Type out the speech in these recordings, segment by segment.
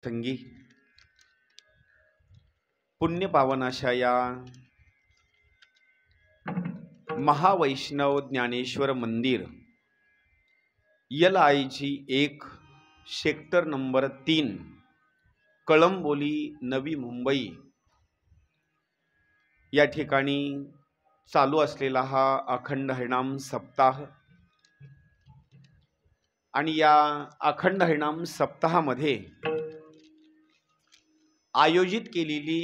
संगी पुण्य पावन अशा या महावैष्णव ज्ञानेश्वर मंदिर LIG 1 sector number 3 Kalamboli Navi Mumbai या ठिकाणी चालू असलेला हा अखंड हरिनाम सप्ताह आणि या अखंड हरिनाम सप्ताहामध्ये आयोजित केलेली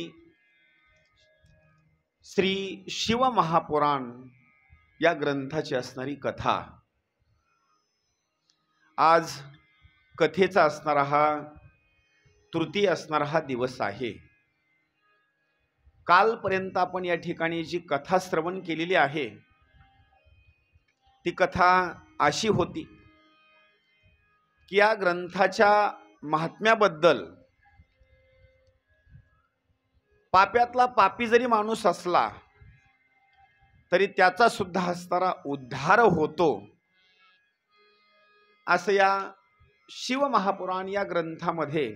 श्री शिव महापुराण या ग्रंथाची असणारी कथा आज कथेचा असणारा हा तृतीय असणारा हा दिवस आहे। कालपर्यंत आपण या ठिकाणी जी कथा श्रवण केलेली आहे ती कथा अशी होती की या ग्रंथाच्या महात्म्याबद्दल पाप्यातला पापी जरी माणूस असला तरी त्याचा सुद्धा असणारा उद्धार होतो असं या शिव महापुराण या ग्रंथामध्ये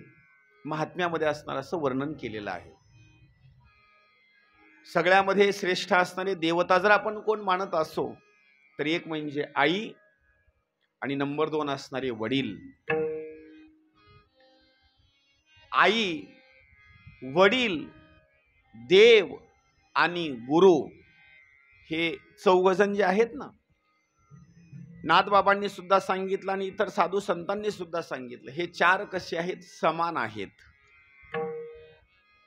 महात्म्यामध्ये असणार असं वर्णन केलेलं आहे। सगळ्यामध्ये श्रेष्ठ असणारे देवता जर आपण कोण मानत असो तर एक म्हणजे आई आणि नंबर 2 असणारे वडील। आई, वडील, देव आणि गुरु हे चौघजण जे आहेत ना, नाथबाबांनी सुद्धा सांगितलं आणि इतर साधू संतांनी सुद्धा सांगितलं, हे चार कसे आहेत, समान आहेत।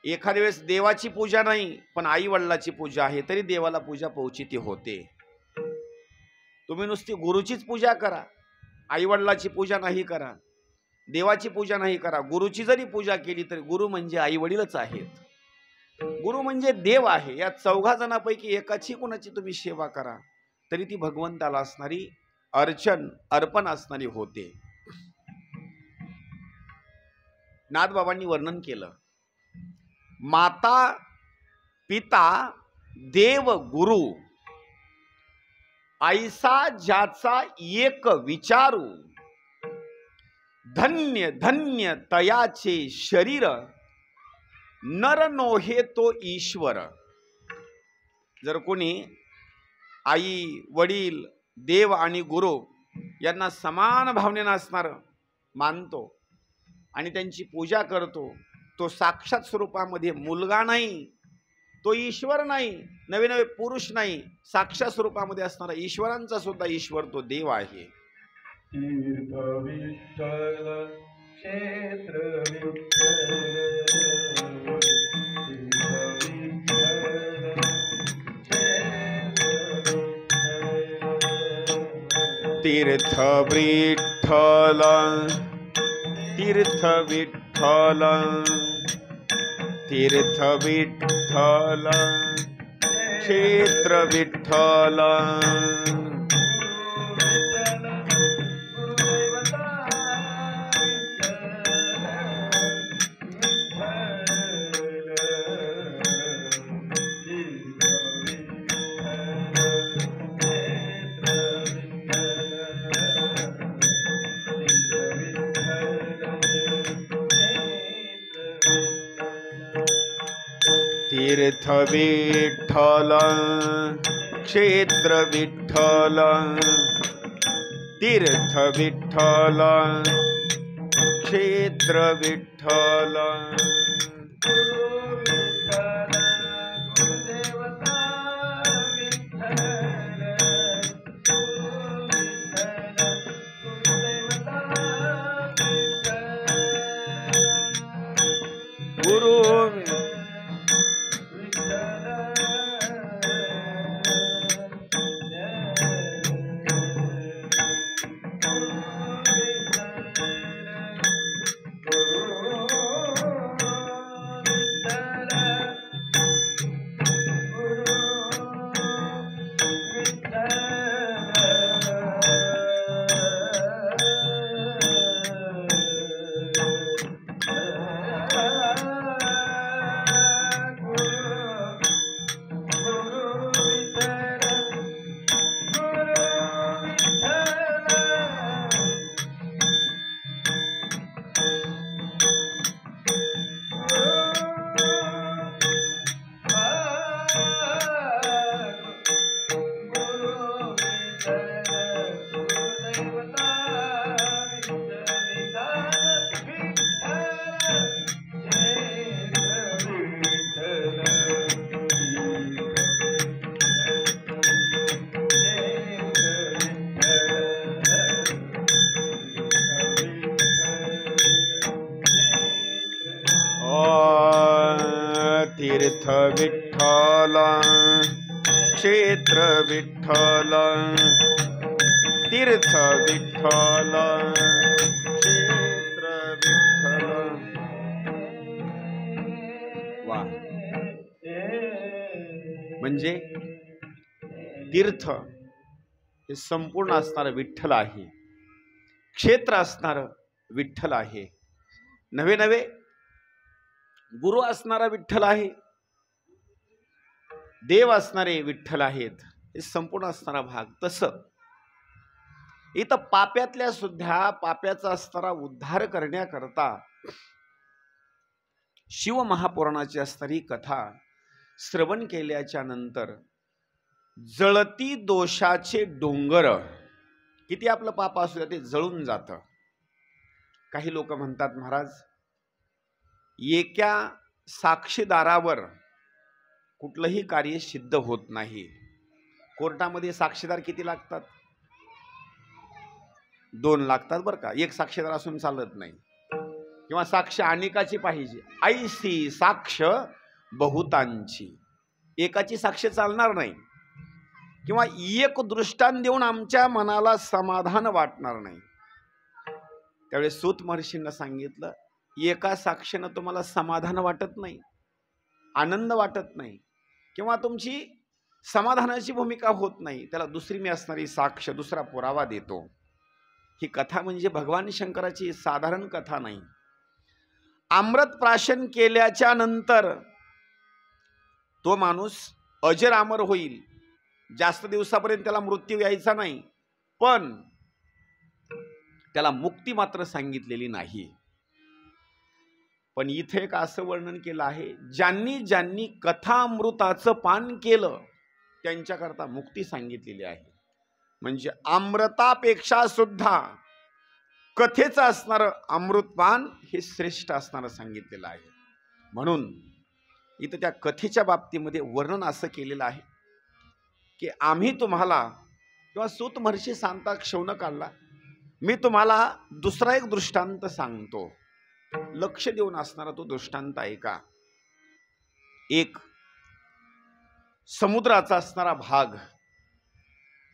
एखाद्या वेळेस देवाची पूजा नाही पण आई वडिलाची पूजा आहे तरी देवाला पूजा पोचिती होते। तुम्ही नुसती गुरुचीच पूजा करा, आई वडिलाची पूजा नाही करा, देवाची पूजा नाही करा, गुरुची जरी पूजा केली तरी गुरु म्हणजे आई वडीलच आहेत, गुरु म्हणजे देव आहे। या चौघा जणांपैकी एकाची कोणाची तुम्ही सेवा करा तरी ती भगवंताला असणारी अर्पण असणारी होते। नाथबाबांनी वर्णन केलं, माता पिता देव गुरु ऐसा ज्याचा एक विचारू, धन्य धन्य तयाचे शरीर, नर नोहे तो ईश्वर। जर कोणी आई वडील देव आणि गुरु यांना समान भावनेने असणार मानतो आणि त्यांची पूजा करतो, तो साक्षात स्वरूपामध्ये मुलगा नाही, तो ईश्वर नाही, नवे नवे पुरुष नाही, साक्षात स्वरूपामध्ये असणारा ईश्वरांचा सुद्धा ईश्वर तो देव आहे। तीर्थ विठ्ठल क्षेत्र तीर्थ विठ्ठल, तीर्थ विठ्ठल, तीर्थ विठ्ठल, क्षेत्र विठ्ठल। तीर्थ विठ्ठल, क्षेत्र विठ्ठल, तीर्थ विठ्ठल, क्षेत्र विठ्ठल। गुरु तीर्थ विठ्ठल क्षेत्र विठ्ठल तीर्थ विठ्ठल क्षेत्र विठ्ठल. वा. म्हणजे तीर्थ हे संपूर्ण असणारं विठ्ठल आहे, क्षेत्र असणारं विठ्ठल आहे, नवे नवे गुरु असणारा विठ्ठल आहे, देव असणारे विठ्ठल आहेत, हे संपूर्ण असणारा भाग. तसं इथं पाप्यातल्या सुद्धा पाप्याचा असणारा उद्धार करण्याकरता शिव महापुराणाची असणारी कथा श्रवण केल्याच्या नंतर जळती दोषाचे डोंगर, किती आपलं पाप असू द्या ते जळून जातं. काही लोक म्हणतात महाराज एका साक्षीदारावर कुठलंही कार्य सिद्ध होत नाही. कोर्टामध्ये साक्षीदार किती लागतात? 2 लागतात बरं का. एक साक्षीदार असून चालत नाही. किंवा साक्ष अनेकाची पाहिजे. ऐसी साक्ष बहुतांची, एकाची साक्ष चालणार नाही. किंवा एक दृष्टांत देऊन आमच्या मनाला समाधान वाटणार नाही. त्यावेळेस सूत महर्षींना सांगितलं एका साक्षीनं तुम्हाला समाधान वाटत नाही, आनंद वाटत नाही, किंवा तुमची समाधानाची भूमिका होत नाही, त्याला दुसरी मी असणारी साक्ष, दुसरा पुरावा देतो. ही कथा म्हणजे भगवान शंकराची साधारण कथा नाही. अमृत प्राशन केल्याच्या नंतर तो माणूस अजर अमर होईल. जास्त दिवसापर्यंत त्याला मृत्यू यायचा नाही, पण त्याला मुक्ती मात्र सांगितलेली नाही. पण इथे एक असं वर्णन केलं आहे, ज्यांनी ज्यांनी कथामृताचं पान केलं त्यांच्याकरता मुक्ती सांगितलेली आहे. म्हणजे अमृतापेक्षा सुद्धा कथेचं असणारं अमृतपान हे श्रेष्ठ असणारं सांगितलेलं आहे. म्हणून इथं त्या कथेच्या बाबतीमध्ये वर्णन असं केलेलं आहे की आम्ही तुम्हाला, किंवा सूत महर्षी सांगता शौनकाला, मी तुम्हाला दुसरा एक दृष्टांत सांगतो, लक्ष देऊन असणारा तो दृष्टांत ऐका. एक समुद्राचा असणारा भाग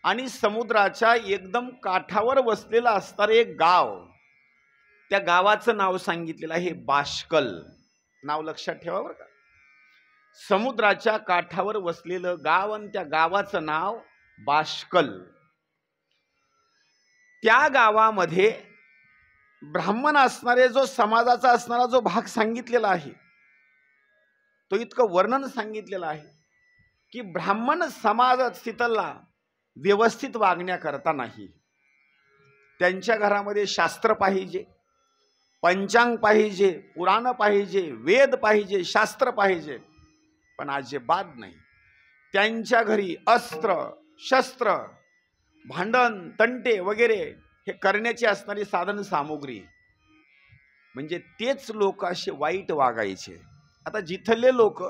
आणि समुद्राच्या एकदम काठावर वसलेलं असणारं एक गाव, त्या गावाचं नाव सांगितलेलं आहे बाष्कल. नाव लक्षात ठेवा बरं का. समुद्राच्या काठावर वसलेलं गाव आणि त्या गावाचं नाव बाष्कल. त्या गावामध्ये ब्राह्मण असणारे जो समाजाचा असणारा जो भाग सांगितलेला आहे, तो इतकं वर्णन सांगितलेलं आहे की ब्राह्मण समाज तिथला व्यवस्थित वागण्याकरता नाही. त्यांच्या घरामध्ये शास्त्र पाहिजे, पंचांग पाहिजे, पुराण पाहिजे, वेद पाहिजे, शास्त्र पाहिजे, पण अजिबात नाही. त्यांच्या घरी अस्त्र शस्त्र, भांडण तंटे वगैरे हे करण्याची असणारी साधन सामुग्री, म्हणजे तेच लोक असे वाईट वागायचे. आता जिथले लोक,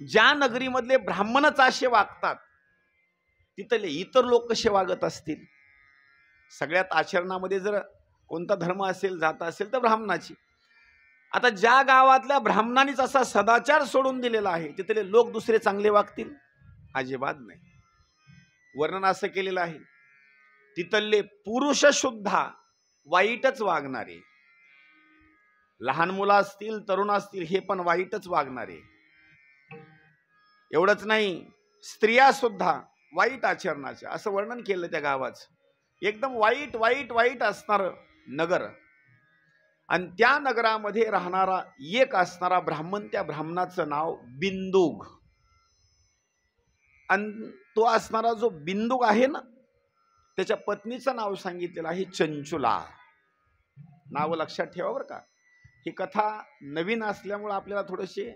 ज्या नगरीमधले ब्राह्मणच असे वागतात, तिथले इतर लोक कसे वागत असतील? सगळ्यात आचरणामध्ये जर कोणता धर्म असेल, जात असेल तर ब्राह्मणाची. आता ज्या गावातल्या ब्राह्मणांनीच असा सदाचार सोडून दिलेला आहे, तिथले लोक दुसरे चांगले वागतील? अजिबात नाही. वर्णन असं केलेलं आहे, तिथले पुरुष सुद्धा वाईटच वागणारे, लहान मुलं असतील, तरुण असतील, हे पण वाईटच वागणारे. एवढंच नाही, स्त्रिया सुद्धा वाईट आचरणाचे, असं वर्णन केलं त्या गावाचं. एकदम वाईट वाईट वाईट असणारं नगर. आणि त्या नगरामध्ये राहणारा एक असणारा ब्राह्मण, त्या ब्राह्मणाचं नाव बिंदुक. आणि तो असणारा जो बिंदुक आहे ना, त्याच्या पत्नीचं नाव सांगितलेलं आहे चंचुला. नाव लक्षात ठेवा बरं का. ही कथा नवीन असल्यामुळे आपल्याला थोडीशी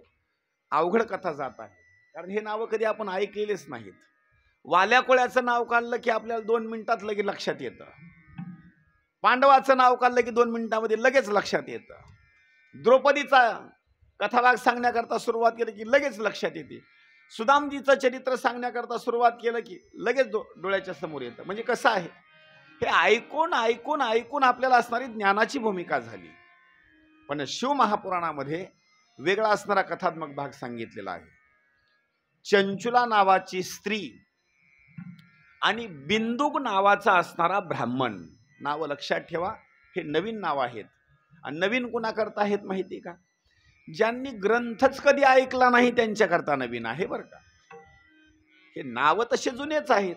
अवघड कथा जात आहे, कारण हे नावं कधी आपण ऐकलेलेच नाहीत. वाल्या कोळ्याचं नाव काढलं की आपल्याला 2 मिनिटात लगेच लक्षात येतं. पांडवाचं नाव काढलं की 2 मिनिटामध्ये लगेच लक्षात येतं. द्रौपदीचा कथाभाग सांगण्याकरता सुरुवात केली की लगेच लक्षात येते. सुदामजीचं चरित्र सांगण्याकरता सुरुवात केलं की लगेच डोळ्याच्या समोर येतं. म्हणजे कसं आहे, हे ऐकून ऐकून ऐकून आपल्याला असणारी ज्ञानाची भूमिका झाली. पण शिव महापुराणामध्ये वेगळा असणारा कथात्मक भाग सांगितलेला आहे. चंचुला नावाची स्त्री आणि बिंदुक नावाचा असणारा ब्राह्मण. नाव लक्षात ठेवा, हे नवीन नाव आहेत. आणि नवीन कुणाकरता आहेत माहिती का? ज्यांनी ग्रंथच कधी ऐकला नाही त्यांच्याकरता नवीन आहे बरं का. हे नाव तसे जुनेच आहेत,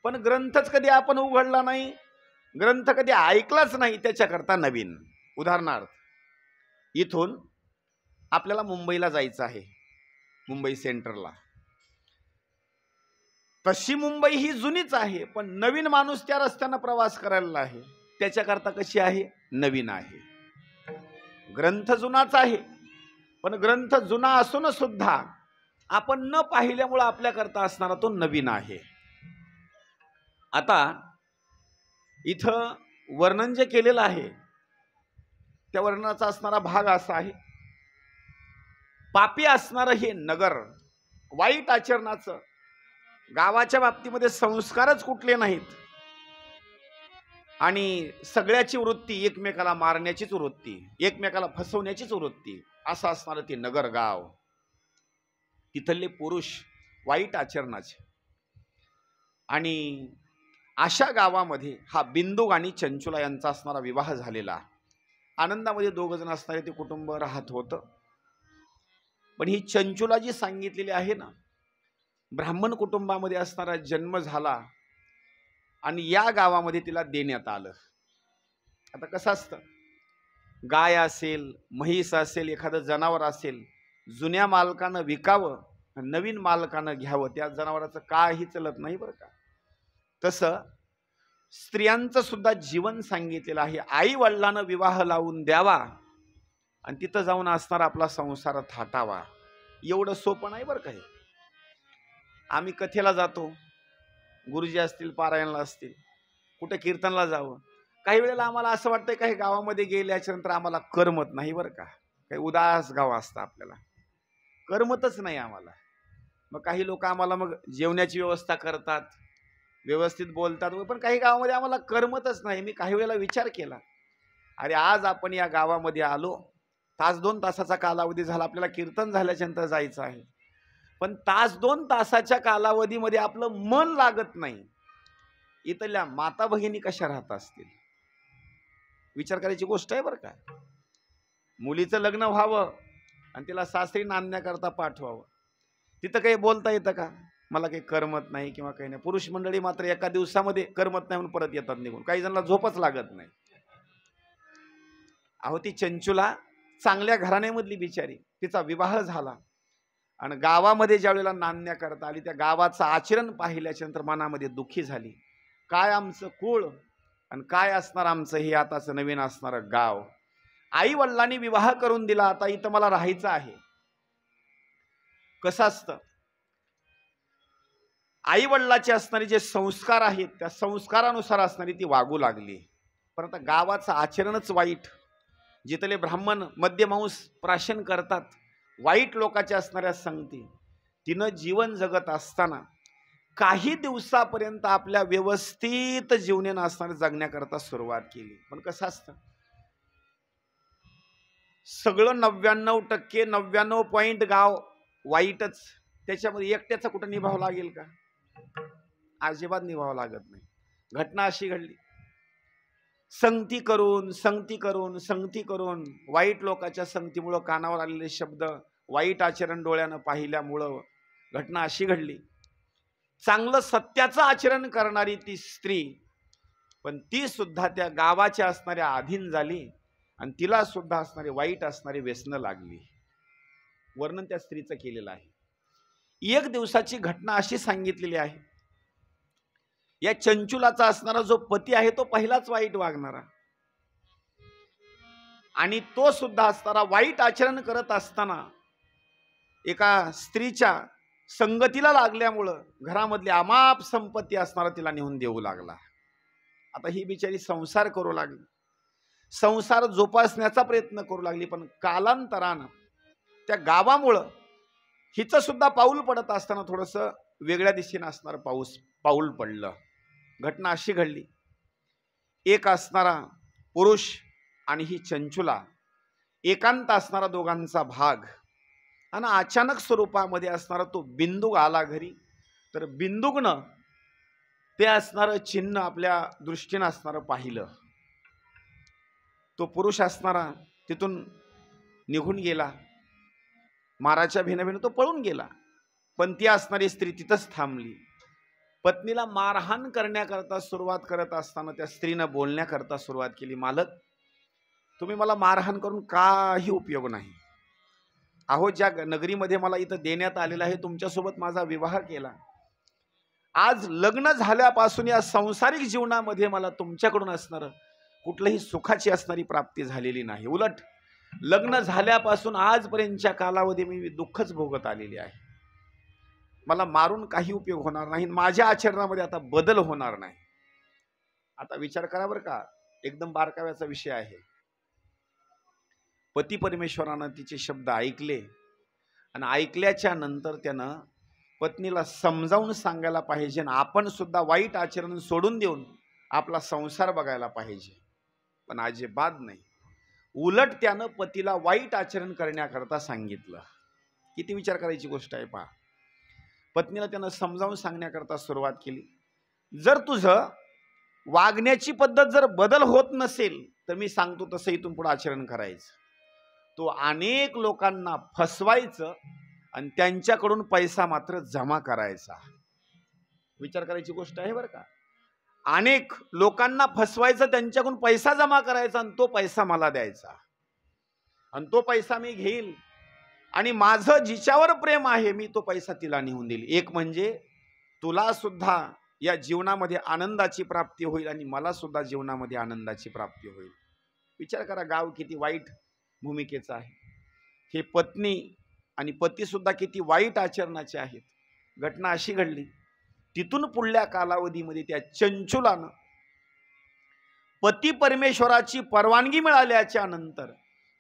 पण ग्रंथच कधी आपण उघडला नाही, ग्रंथ कधी ऐकलाच नाही, त्याच्याकरता नवीन. उदाहरणार्थ, इथून आपल्याला मुंबईला जायचं आहे, मुंबई सेंट्रलला. तशी मुंबई ही जुनीच आहे, पण नवीन माणूस त्या रस्त्यानं प्रवास करायला आहे, त्याच्याकरता कशी आहे? नवीन आहे. ग्रंथ जुनाच आहे, पण ग्रंथ जुना असून सुद्धा आपण न पाहिल्यामुळे आपल्याकरता असणारा तो नवीन आहे. आता इथं वर्णन जे केलेलं आहे त्या वर्णनाचा असणारा भाग असा आहे, पापी असणारं हे नगर, वाईट आचरणाचं, गावाच्या बाबतीमध्ये संस्कारच कुठले नाहीत आणि सगळ्याची वृत्ती एकमेकाला मारण्याचीच वृत्ती, एकमेकाला फसवण्याचीच वृत्ती, असं असणारं ते नगर गाव. तिथले पुरुष वाईट आचरणाचे. आणि अशा गावामध्ये हा बिंदुक आणि चंचुला यांचा असणारा विवाह झालेला. आनंदामध्ये दोघ जण असणारे ते कुटुंब राहत होतं. पण ही चंचुला जी सांगितलेली आहे ना, ब्राह्मण कुटुंबामध्ये असणारा जन्म झाला आणि या गावामध्ये तिला देण्यात आलं. आता कसं असतं, गाय असेल, म्हैस असेल, एखादं जनावर असेल, जुन्या मालकानं विकावं, नवीन मालकानं घ्यावं, त्या जनावराचं काही चलत नाही बरं का. तसं स्त्रियांचं सुद्धा जीवन सांगितलेलं आहे. आई वडिलांना विवाह लावून द्यावा आणि तिथं जाऊन असणारा आपला संसार थाटावा. एवढं सोपं नाही बरं का हे. आम्ही कथेला जातो, गुरुजी असतील, पारायणला असतील, कुठे कीर्तनला जावं, काही वेळेला आम्हाला असं वाटतंय काही गावामध्ये गेल्याच्या नंतर आम्हाला करमत नाही बरं का. काही उदास गाव असतं, आपल्याला करमतच नाही आम्हाला. मग काही लोक आम्हाला मग जेवण्याची व्यवस्था करतात, व्यवस्थित बोलतात, पण काही गावामध्ये आम्हाला करमतच नाही. मी काही वेळेला विचार केला, अरे आज आपण या गावामध्ये आलो, तास 2 तासाचा कालावधी झाला, आपल्याला कीर्तन झाल्याच्या नंतर जायचं आहे, पण तास 2 तासाच्या कालावधीमध्ये आपलं मन लागत नाही. इथल्या माता भगिनी कशा राहत असतील, विचार करायची गोष्ट आहे बरं का. मुलीचं लग्न व्हावं आणि तिला सासरी नांदण्याकरता पाठवावं, तिथं काही बोलता येतं का? मला काही करमत नाही किंवा काही नाही. पुरुष मंडळी मात्र एका दिवसामध्ये करमत नाही म्हणून परत येतात निघून. काही जणांना झोपच लागत नाही. अहो, ती चंचुला चांगल्या घराण्यामधली बिचारी, तिचा विवाह झाला आणि गावामध्ये ज्या वेळेला नांदण्याकरता आली, त्या गावाचं आचरण पाहिल्याच्या नंतर मनामध्ये दुःखी झाली. काय आमचं कुळ आणि काय असणार आमचं हे आताचं नवीन असणारं गाव. आई वडिलांनी विवाह करून दिला, आता इथं मला राहायचं आहे. कसं असतं, आई वडिलाचे असणारे जे संस्कार आहेत त्या संस्कारानुसार असणारी ती वागू लागली. पण आता गावाचं आचरणच वाईट. जिथले ब्राह्मण मद्यमांस प्राशन करतात, वाईट लोकांच्या असणाऱ्या संगती, तिनं जीवन जगत असताना काही दिवसापर्यंत आपल्या व्यवस्थित जीवनानं असणाऱ्या जगण्याकरता सुरुवात केली. पण कसं असतं, सगळं 99% 99 गाव वाईटच, त्याच्यामध्ये एकट्याचा कुठं निभाव लागेल का? अजिबात निभाव लागत नाही. घटना अशी घडली, संगती करून वाईट लोकांच्या संगतीमुळं कानावर आलेले शब्द, वाईट आचरण डोळ्यानं पाहिल्यामुळं घटना अशी घडली, चांगलं सत्याचं आचरण करणारी ती स्त्री, पण ती सुद्धा त्या गावाच्या असणाऱ्या अधीन झाली आणि तिला सुद्धा असणारे वाईट असणारी व्यसनं लागली. वर्णन त्या स्त्रीचं केलेलं आहे. एक दिवसाची घटना अशी सांगितलेली आहे, या चंचुलाचा असणारा जो पती आहे तो पहिलाच वाईट वागणारा, आणि तो सुद्धा असणारा वाईट आचरण करत असताना एका स्त्रीच्या संगतीला लागल्यामुळं घरामधली अमाप संपत्ती असणारा तिला नेऊन देऊ लागला. आता ही बिचारी संसार करू लागली, संसार जोपासण्याचा प्रयत्न करू लागली, पण कालांतरानं त्या गावामुळं हिचं सुद्धा पाऊल पडत असताना थोडंसं वेगळ्या दिशेनं असणारं पाऊल पडलं. घटना अशी घडली, एक असणारा पुरुष आणि ही चंचुला एकांत असणारा दोघांचा भाग आणि अचानक स्वरूपामध्ये असणारा तो बिंदुक आला घरी, तर बिंदुकनं ते असणारं चिन्ह आपल्या दृष्टीनं असणारं पाहिलं. तो पुरुष असणारा तिथून निघून गेला, माराच्या भेनभेन तो पळून गेला. पण ती असणारी स्त्री तिथंच थांबली. पत्नीला मारहाण करण्याकरता सुरुवात करत असताना त्या स्त्रीनं बोलण्याकरता सुरुवात केली, मालक तुम्ही मला मारहाण करून काही उपयोग नाही. अहो ज्या नगरीमध्ये मला इथं देण्यात आलेलं आहे, तुमच्यासोबत माझा विवाह केला, आज लग्न झाल्यापासून या सांसारिक जीवनामध्ये मला तुमच्याकडून असणारं कुठलंही सुखाची असणारी प्राप्ती झालेली नाही. उलट लग्न झाल्यापासून आजपर्यंतच्या कालावधी मी दुःखच भोगत आलेली आहे. मला मारून काही उपयोग होणार नाही, माझ्या आचरणामध्ये आता बदल होणार नाही. आता विचार करा बरं का, एकदम बारकाव्याचा विषय आहे. पती परमेश्वरानं तिचे शब्द ऐकले आणि ऐकल्याच्या नंतर त्यानं पत्नीला समजावून सांगायला पाहिजे, आपण सुद्धा वाईट आचरण सोडून देऊन आपला संसार बघायला पाहिजे. पण अजिबात नाही, उलट त्यानं पतीला वाईट आचरण करण्याकरता सांगितलं. किती विचार करायची गोष्ट आहे पहा. पत्नीला त्यानं समजावून सांगण्याकरता सुरुवात केली, जर तुझं वागण्याची पद्धत जर बदल होत नसेल तर मी सांगतो तसं इथून पुढे आचरण करायचं. तो अनेक लोकांना फसवायचं आणि त्यांच्याकडून पैसा मात्र जमा करायचा. विचार करायची गोष्ट आहे बरं का. अनेक लोकांना फसवायचं, त्यांच्याकडून पैसा जमा करायचा आणि तो पैसा मला द्यायचा आणि तो पैसा मी घेईल आणि माझं जिच्यावर प्रेम आहे मी तो पैसा तिला नेऊन देईल. एक म्हणजे तुला सुद्धा या जीवनामध्ये आनंदाची प्राप्ती होईल आणि मला सुद्धा जीवनामध्ये आनंदाची प्राप्ती होईल. विचार करा, गाव किती वाईट भूमिकेचं आहे. हे पत्नी आणि पती सुद्धा किती वाईट आचरणाचे आहेत. घटना अशी घडली, तिथून पुढल्या कालावधीमध्ये त्या चंचुलानं पती परमेश्वराची परवानगी मिळाल्याच्या नंतर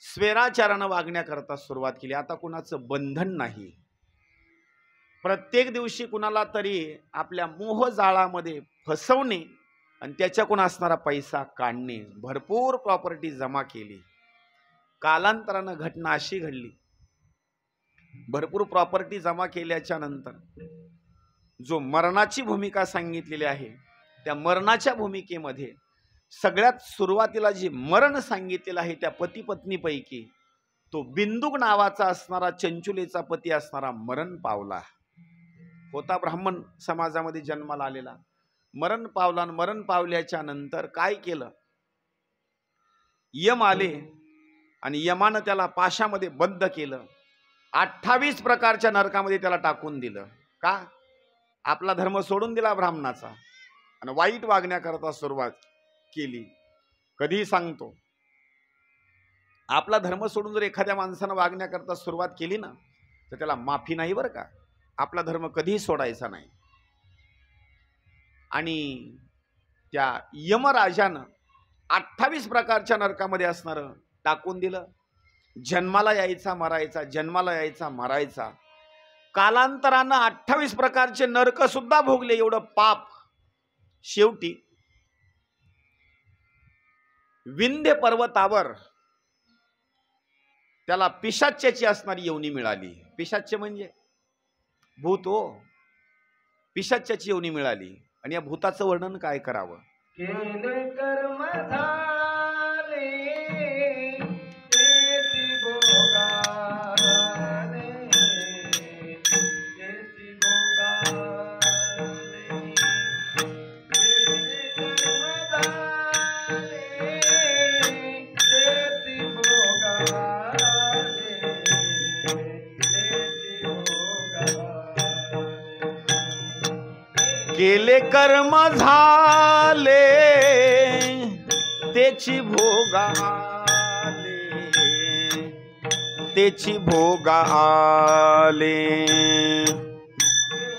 स्वेराचारानं वागण्याकरता सुरुवात केली. आता कुणाचं बंधन नाही. प्रत्येक दिवशी कुणाला तरी आपल्या मोहजाळामध्ये फसवणे आणि त्याच्याकडून असणारा पैसा काढणे, भरपूर प्रॉपर्टी जमा केली. कालांतरानं घटना अशी घडली, भरपूर प्रॉपर्टी जमा केल्याच्या नंतर जो मरणाची भूमिका सांगितलेली आहे, त्या मरणाच्या भूमिकेमध्ये सगळ्यात सुरुवातीला जी मरण सांगितलेलं आहे त्या पती पत्नीपैकी तो बिंदुक नावाचा असणारा चंचुलेचा पती असणारा मरण पावला. होता ब्राह्मण समाजामध्ये जन्माला आलेला, मरण पावला आणि मरण पावल्याच्या नंतर काय केलं, यम आले आणि यमानं त्याला पाशामध्ये बद्ध केलं. 28 प्रकारच्या नरकामध्ये त्याला टाकून दिलं. का? आपला धर्म सोडून दिला ब्राह्मणाचा आणि वाईट वागण्याकरता सुरुवात केली. कधीही सांगतो, आपला धर्म सोडून जर एखाद्या माणसानं वागण्याकरता सुरुवात केली ना तर त्याला माफी नाही बरं का. आपला धर्म कधीही सोडायचा नाही. आणि त्या यमराजानं 28 प्रकारच्या नरकामध्ये असणारं टाकून दिलं. जन्माला यायचा मरायचा, जन्माला यायचा मरायचा. कालांतरानं 28 प्रकारचे नरक सुद्धा भोगले. एवढं पाप शेवटी विंध्य पर्वतावर त्याला पिशाच्याची असणारी योनी मिळाली. पिशाच्य म्हणजे भूत हो. पिशाच्याची योनी मिळाली आणि या भूताचं वर्णन काय करावं. केले कर्म झाले तेची भोगाले, तेची भोगाले. केले कर्म झाले तेची भोगाले, तेची भोगाले. केले कर्म झाले तेची भोगाले, तेची भोगाले.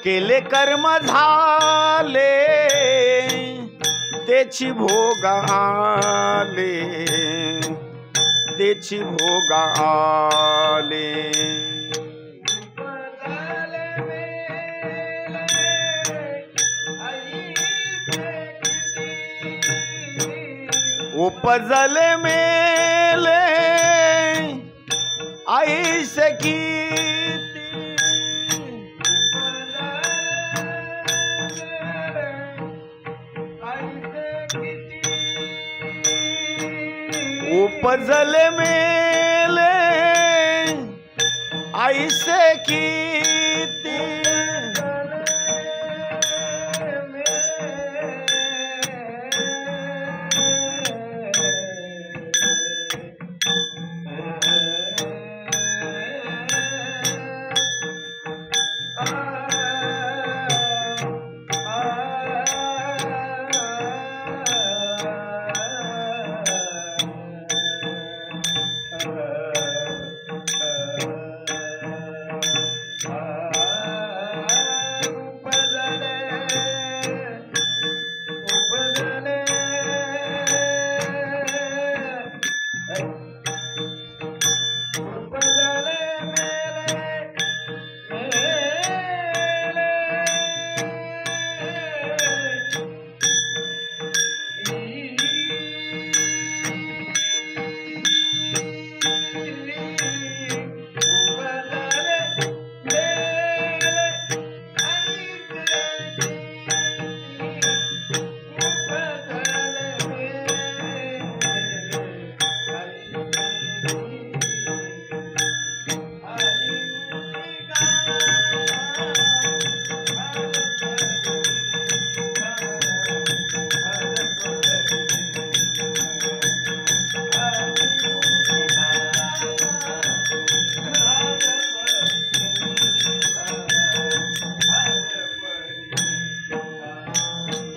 केले कर्म झाले तेची भोगाले, तेची भोगाले. उपजले मेले ऐसे की उपजले मेले ऐसे कीती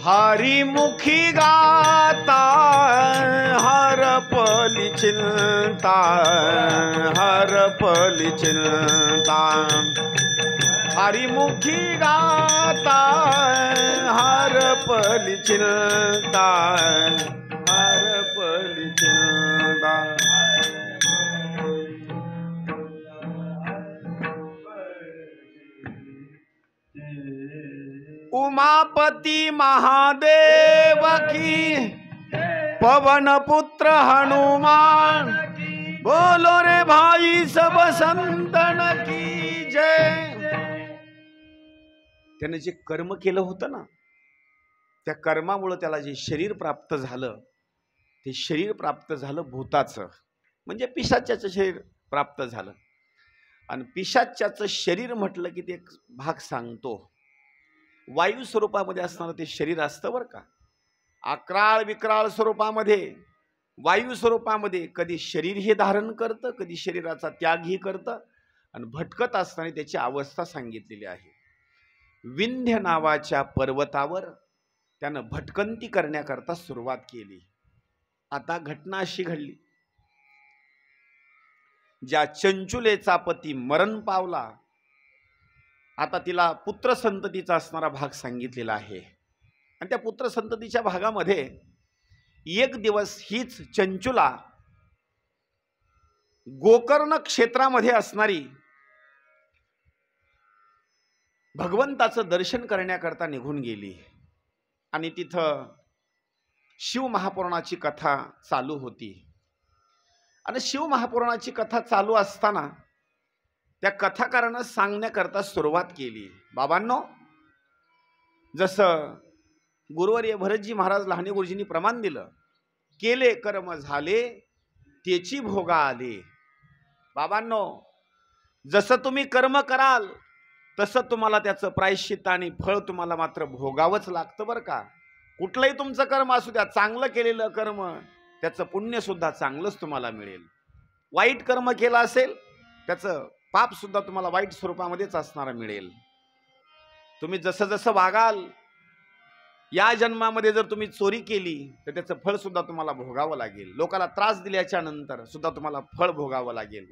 हरिमुखी गाता हरपली चिंता हरपली चिंता हरिमुखी गाता हरपली चिंता हरपली चिंता उमापति महादेव की पवन पुत्र हनुमान बोलो रे भाई सब संतन की जय। त्याने जे कर्म केलं होतं ना त्या कर्मामुळे त्याला जे शरीर प्राप्त झालं ते शरीर प्राप्त झालं भूताचं म्हणजे पिशाच्याचं शरीर प्राप्त झालं। आणि पिशाच्याचं शरीर म्हटलं की ते एक भाग सांगतो वायू स्वरूपामध्ये असणारं ते शरीर असतं बरं का। अक्राळ विक्राळ स्वरूपामध्ये वायू स्वरूपामध्ये कधी शरीर हे धारण करतं कधी शरीराचा त्याग ही करतं आणि भटकत असताना त्याची अवस्था सांगितलेली आहे। विंध्य नावाच्या पर्वतावर त्यानं भटकंती करण्याकरता सुरुवात केली। आता घटना अशी घडली ज्या चंचुलेचा पती मरण पावला आता तिला पुत्र संततीचा असणारा भाग सांगितलेला आहे। आणि त्या पुत्र संततीच्या भागामध्ये एक दिवस हीच चंचुला गोकर्ण क्षेत्रामध्ये असणारी भगवंताचं दर्शन करण्याकरता निघून गेली। आणि तिथं शिव महापुराणाची कथा चालू होती। आणि शिव महापुराणाची कथा चालू असताना त्या कथाकारानं सांगण्याकरता सुरुवात केली। बाबांनो जसं गुरुवर्य भरतजी महाराज लहाने गुरुजींनी प्रमाण दिलं केले कर्म झाले त्याची भोगा आले। बाबांनो जसं तुम्ही कर्म कराल तसं तुम्हाला त्याचं प्रायश्चित्त आणि फळ तुम्हाला मात्र भोगावंच लागतं बरं का। कुठलंही तुमचं कर्म असू द्या चांगलं केलेलं कर्म त्याचं पुण्य सुद्धा चांगलंच तुम्हाला मिळेल। वाईट कर्म केलं असेल त्याचं पाप सुद्धा तुम्हाला वाईट स्वरूपामध्येच असणारा मिळेल। तुम्ही जसं जसं वागाल या जन्मामध्ये जर तुम्ही चोरी केली तर त्याचं फळ सुद्धा तुम्हाला भोगावं लागेल। लोकाला त्रास दिल्याच्या नंतर सुद्धा तुम्हाला फळ भोगावं लागेल।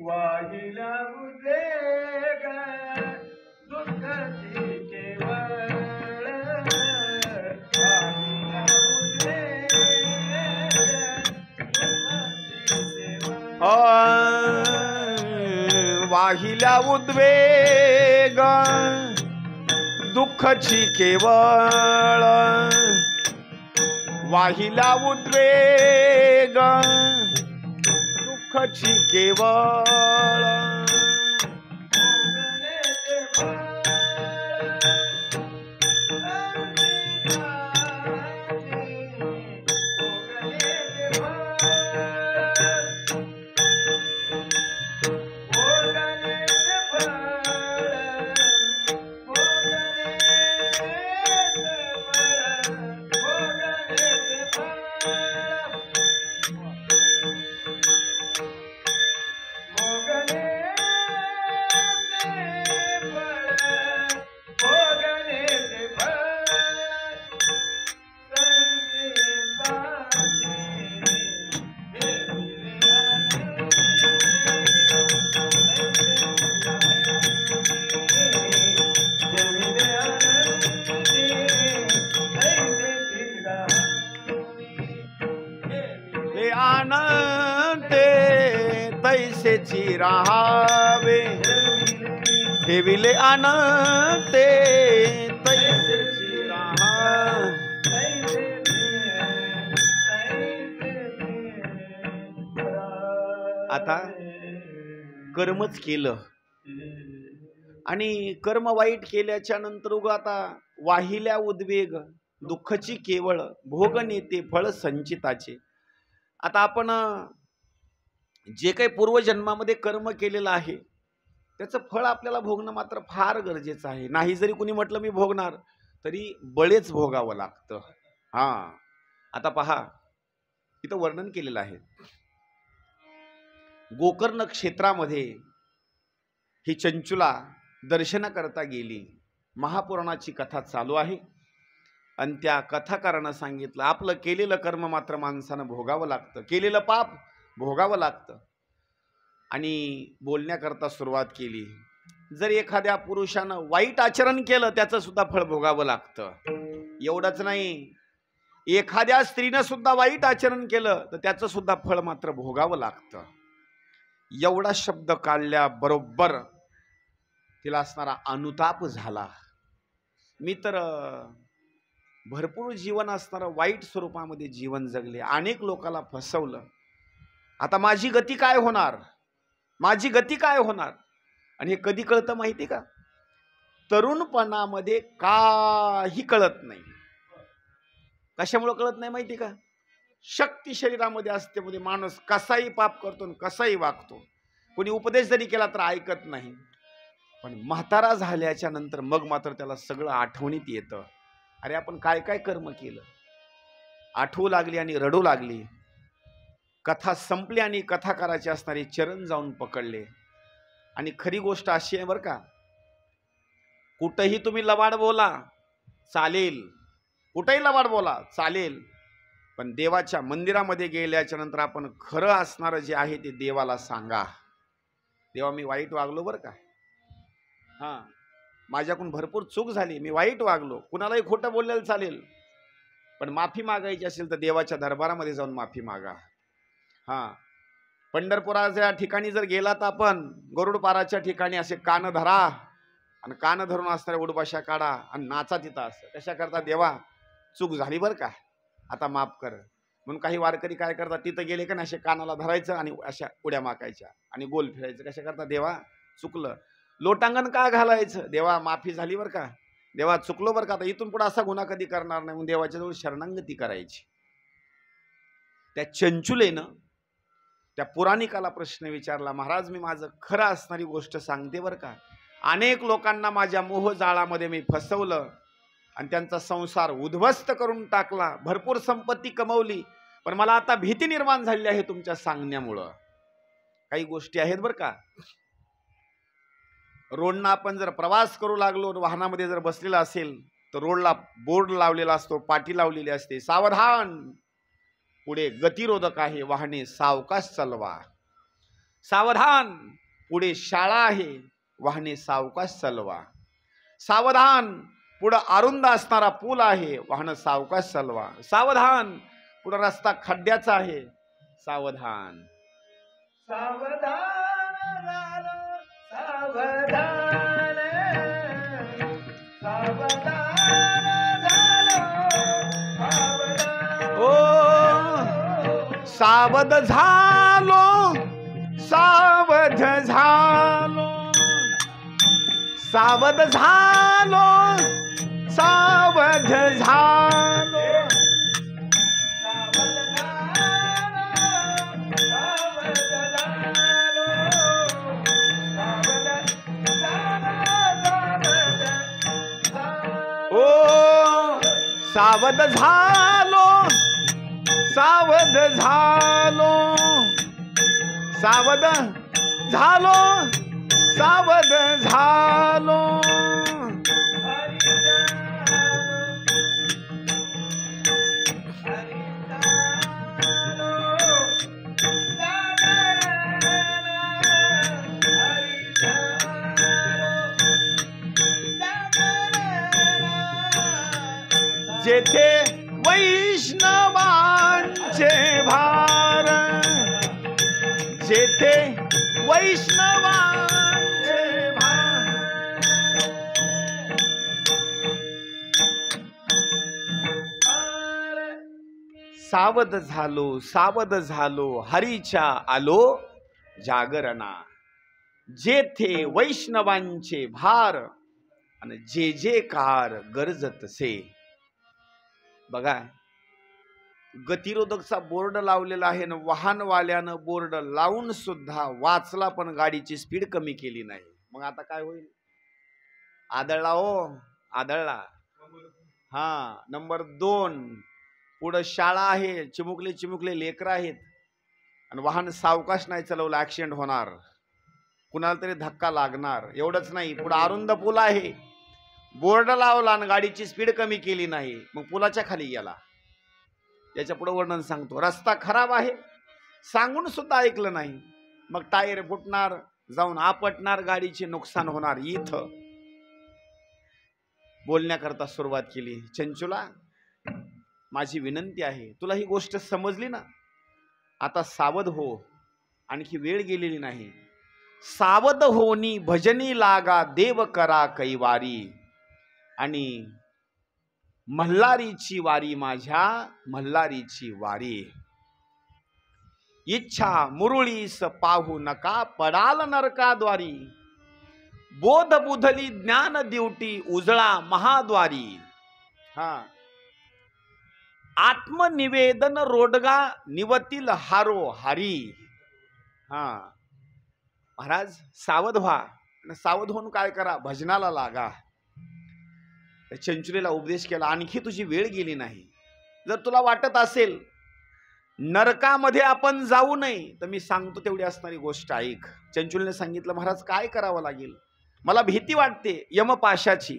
वाहिल्या उद्वेग दुःखची केवळ वाहिला उद्वेग दुःखची दुःखची केवळ तैसेची राहावे ठेविले अनंते तैसेची राहावे. आता कर्मच केलं आणि कर्म वाईट केल्याच्या नंतर उगा आता वाहिल्या उद्वेग दुःखची केवळ भोग नेते फळ संचिताचे. आता आपण जे काही पूर्वजन्मामध्ये कर्म केलेलं आहे त्याचं फळ आपल्याला भोगणं मात्र फार गरजेचं आहे. नाही जरी कुणी म्हटलं मी भोगणार तरी बळेच भोगावं लागतं. हां, आता पहा इथं वर्णन केलेलं आहे. गोकर्ण क्षेत्रामध्ये ही चंचुला दर्शनाकरता गेली. महापुराणाची कथा चालू आहे आणि त्या कथाकारानं सांगितलं आपलं केलेलं कर्म मात्र माणसानं भोगावं लागतं, केलेलं पाप भोगावं लागतं. आणि बोलण्याकरता सुरुवात केली. जर एखाद्या पुरुषानं वाईट आचरण केलं त्याचं सुद्धा फळ भोगावं लागतं. एवढंच नाही, एखाद्या स्त्रीनं सुद्धा वाईट आचरण केलं तर त्याचं सुद्धा फळ मात्र भोगावं लागतं. एवढा शब्द काढल्याबरोबर तिला असणारा अनुताप झाला. मी तर भरपूर जीवन असणारं वाईट स्वरूपामध्ये जीवन जगले, अनेक लोकांना फसवलं. आता माझी गती काय होणार, माझी गती काय होणार. आणि हे कधी कळतं माहिती का? तरुणपणामध्ये काही कळत नाही. कशामुळे कळत नाही माहिती का? शक्ती शरीरामध्ये असते, मध्ये माणूस कसाही पाप करतो कसाही वागतो. कोणी उपदेश जरी केला तर ऐकत नाही. पण म्हातारा झाल्याच्या नंतर मग मात्र त्याला सगळं आठवणीत येतं. अरे आपण काय काय कर्म केलं. आठवू लागली आणि रडू लागली. कथा संपली आणि कथाकाराचे असणारे चरण जाऊन पकडले. आणि खरी गोष्ट अशी आहे बरं का, कुठंही तुम्ही लबाड बोला चालेल, कुठंही लबाड बोला चालेल, पण देवाच्या मंदिरामध्ये गेल्याच्या नंतर आपण खरं असणारं जे आहे ते देवाला सांगा. देवा मी वाईट वागलो बरं का, हां माझ्याकडून भरपूर चूक झाली, मी वाईट वागलो. कुणालाही खोटं बोललेलं चालेल, पण माफी मागायची असेल तर देवाच्या दरबारामध्ये जाऊन माफी मागा. हां, पंढरपुराच्या ठिकाणी जर गेला तर आपण गरुडपाराच्या ठिकाणी असे कान धरा आणि कान धरून असणाऱ्या उडबाशा काढा आणि नाचा तिथं असं. कशा करता? देवा चूक झाली बरं का, आता माफ कर. म्हणून काही वारकरी काय करतात, तिथं गेले का असे कानाला धरायचं आणि अशा उड्या माकायच्या आणि गोल फिरायचं. कशा करता? देवा चुकलं. लोटांगण का घालायचं? देवा माफी झाली बरं का, देवा चुकलो बरं का, आता इथून पुढे असा गुन्हा कधी करणार नाही. म्हणून देवाच्या जवळ शरणागती करायची. त्या चंचुलेनं त्या पुराणिकाला प्रश्न विचारला, महाराज मी माझं खरं असणारी गोष्ट सांगते बरं का, अनेक लोकांना माझ्या मोहजाळामध्ये मी फसवलं आणि त्यांचा संसार उद्ध्वस्त करून टाकला, भरपूर संपत्ती कमवली, पण मला आता भीती निर्माण झाली आहे तुमच्या सांगण्यामुळं. काही गोष्टी आहेत बरं का. रोडना आपण जर प्रवास करू लागलो, वाहनामध्ये जर बसलेला असेल तर रोडला बोर्ड लावलेला असतो, पाटी लावलेली असते, सावधान पुढे गतिरोधक आहे, वाहने सावकाश चालवा. सावधान पुढे शाळा आहे, वाहने सावकाश चालवा. सावधान पुढे अरुंद असणारा पूल आहे, वाहन सावकाश चालवा. सावधान पुढे रस्ता खड्ड्याचा आहे, सावधान. सावधान झालो, सावधान, सावधान झालो, सावधान. ओ सावध झालो सावध झालो सावध झालो सावध झालो ओ सावध झालो सावध झालो सावध झालो सावध झालो जेथे वैष्णवांचे भार जेथे वैष्णवांचे भार सावध झालो हरीच्या आलो जागरणा जेथे वैष्णवांचे भार आणि जे जे कार गरजतसे. बघा गतिरोधकचा बोर्ड लावलेला आहे ना वाहनवाल्यानं बोर्ड लावून सुद्धा वाचला पण गाडीची स्पीड कमी केली नाही. मग आता काय होईल? आदळला हो आदळला. हा नंबर 2 पुढं शाळा आहे चिमुकले लेकरं आहेत आणि वाहन सावकाश नाही चालवलं ऍक्सिडेंट होणार कुणाला तरी धक्का लागणार. एवढंच नाही पुढं अरुंद पूल आहे बोर्ड लावला आणि गाडीची स्पीड कमी केली नाही मग पुलाच्या खाली गेला. याच्या पुढे वर्णन सांगतो. रस्ता खराब आहे सांगून सुद्धा ऐकलं नाही मग टायर फुटणार जाऊन आपटणार गाडीचे नुकसान होणार. इथं बोलण्याकरता सुरुवात केली. चंचुला माझी विनंती आहे तुला ही गोष्ट समजली ना आता सावध हो आणखी वेळ गेलेली नाही. सावध होनी भजनी लागा देव करा कैवारी आणि मल्हारीची वारी माझ्या मल्हारीची वारी. इच्छा मुरळीस पाहू नका पडाल नरकाद्वारी बोध बुधली ज्ञान दिवटी उजळा महाद्वारी. हा आत्मनिवेदन रोडगा निवतील हारो हारी. हा महाराज सावध व्हा आणि सावध होऊन काय करा भजनाला लागा. चंचुलीला उपदेश केला आणखी तुझी वेळ गेली नाही. जर तुला वाटत असेल नरकामध्ये आपण जाऊ नये तर मी सांगतो तेवढी असणारी गोष्ट ऐक. चंचुलीने सांगितलं महाराज काय करावं लागेल मला भीती वाटते यमपाशाची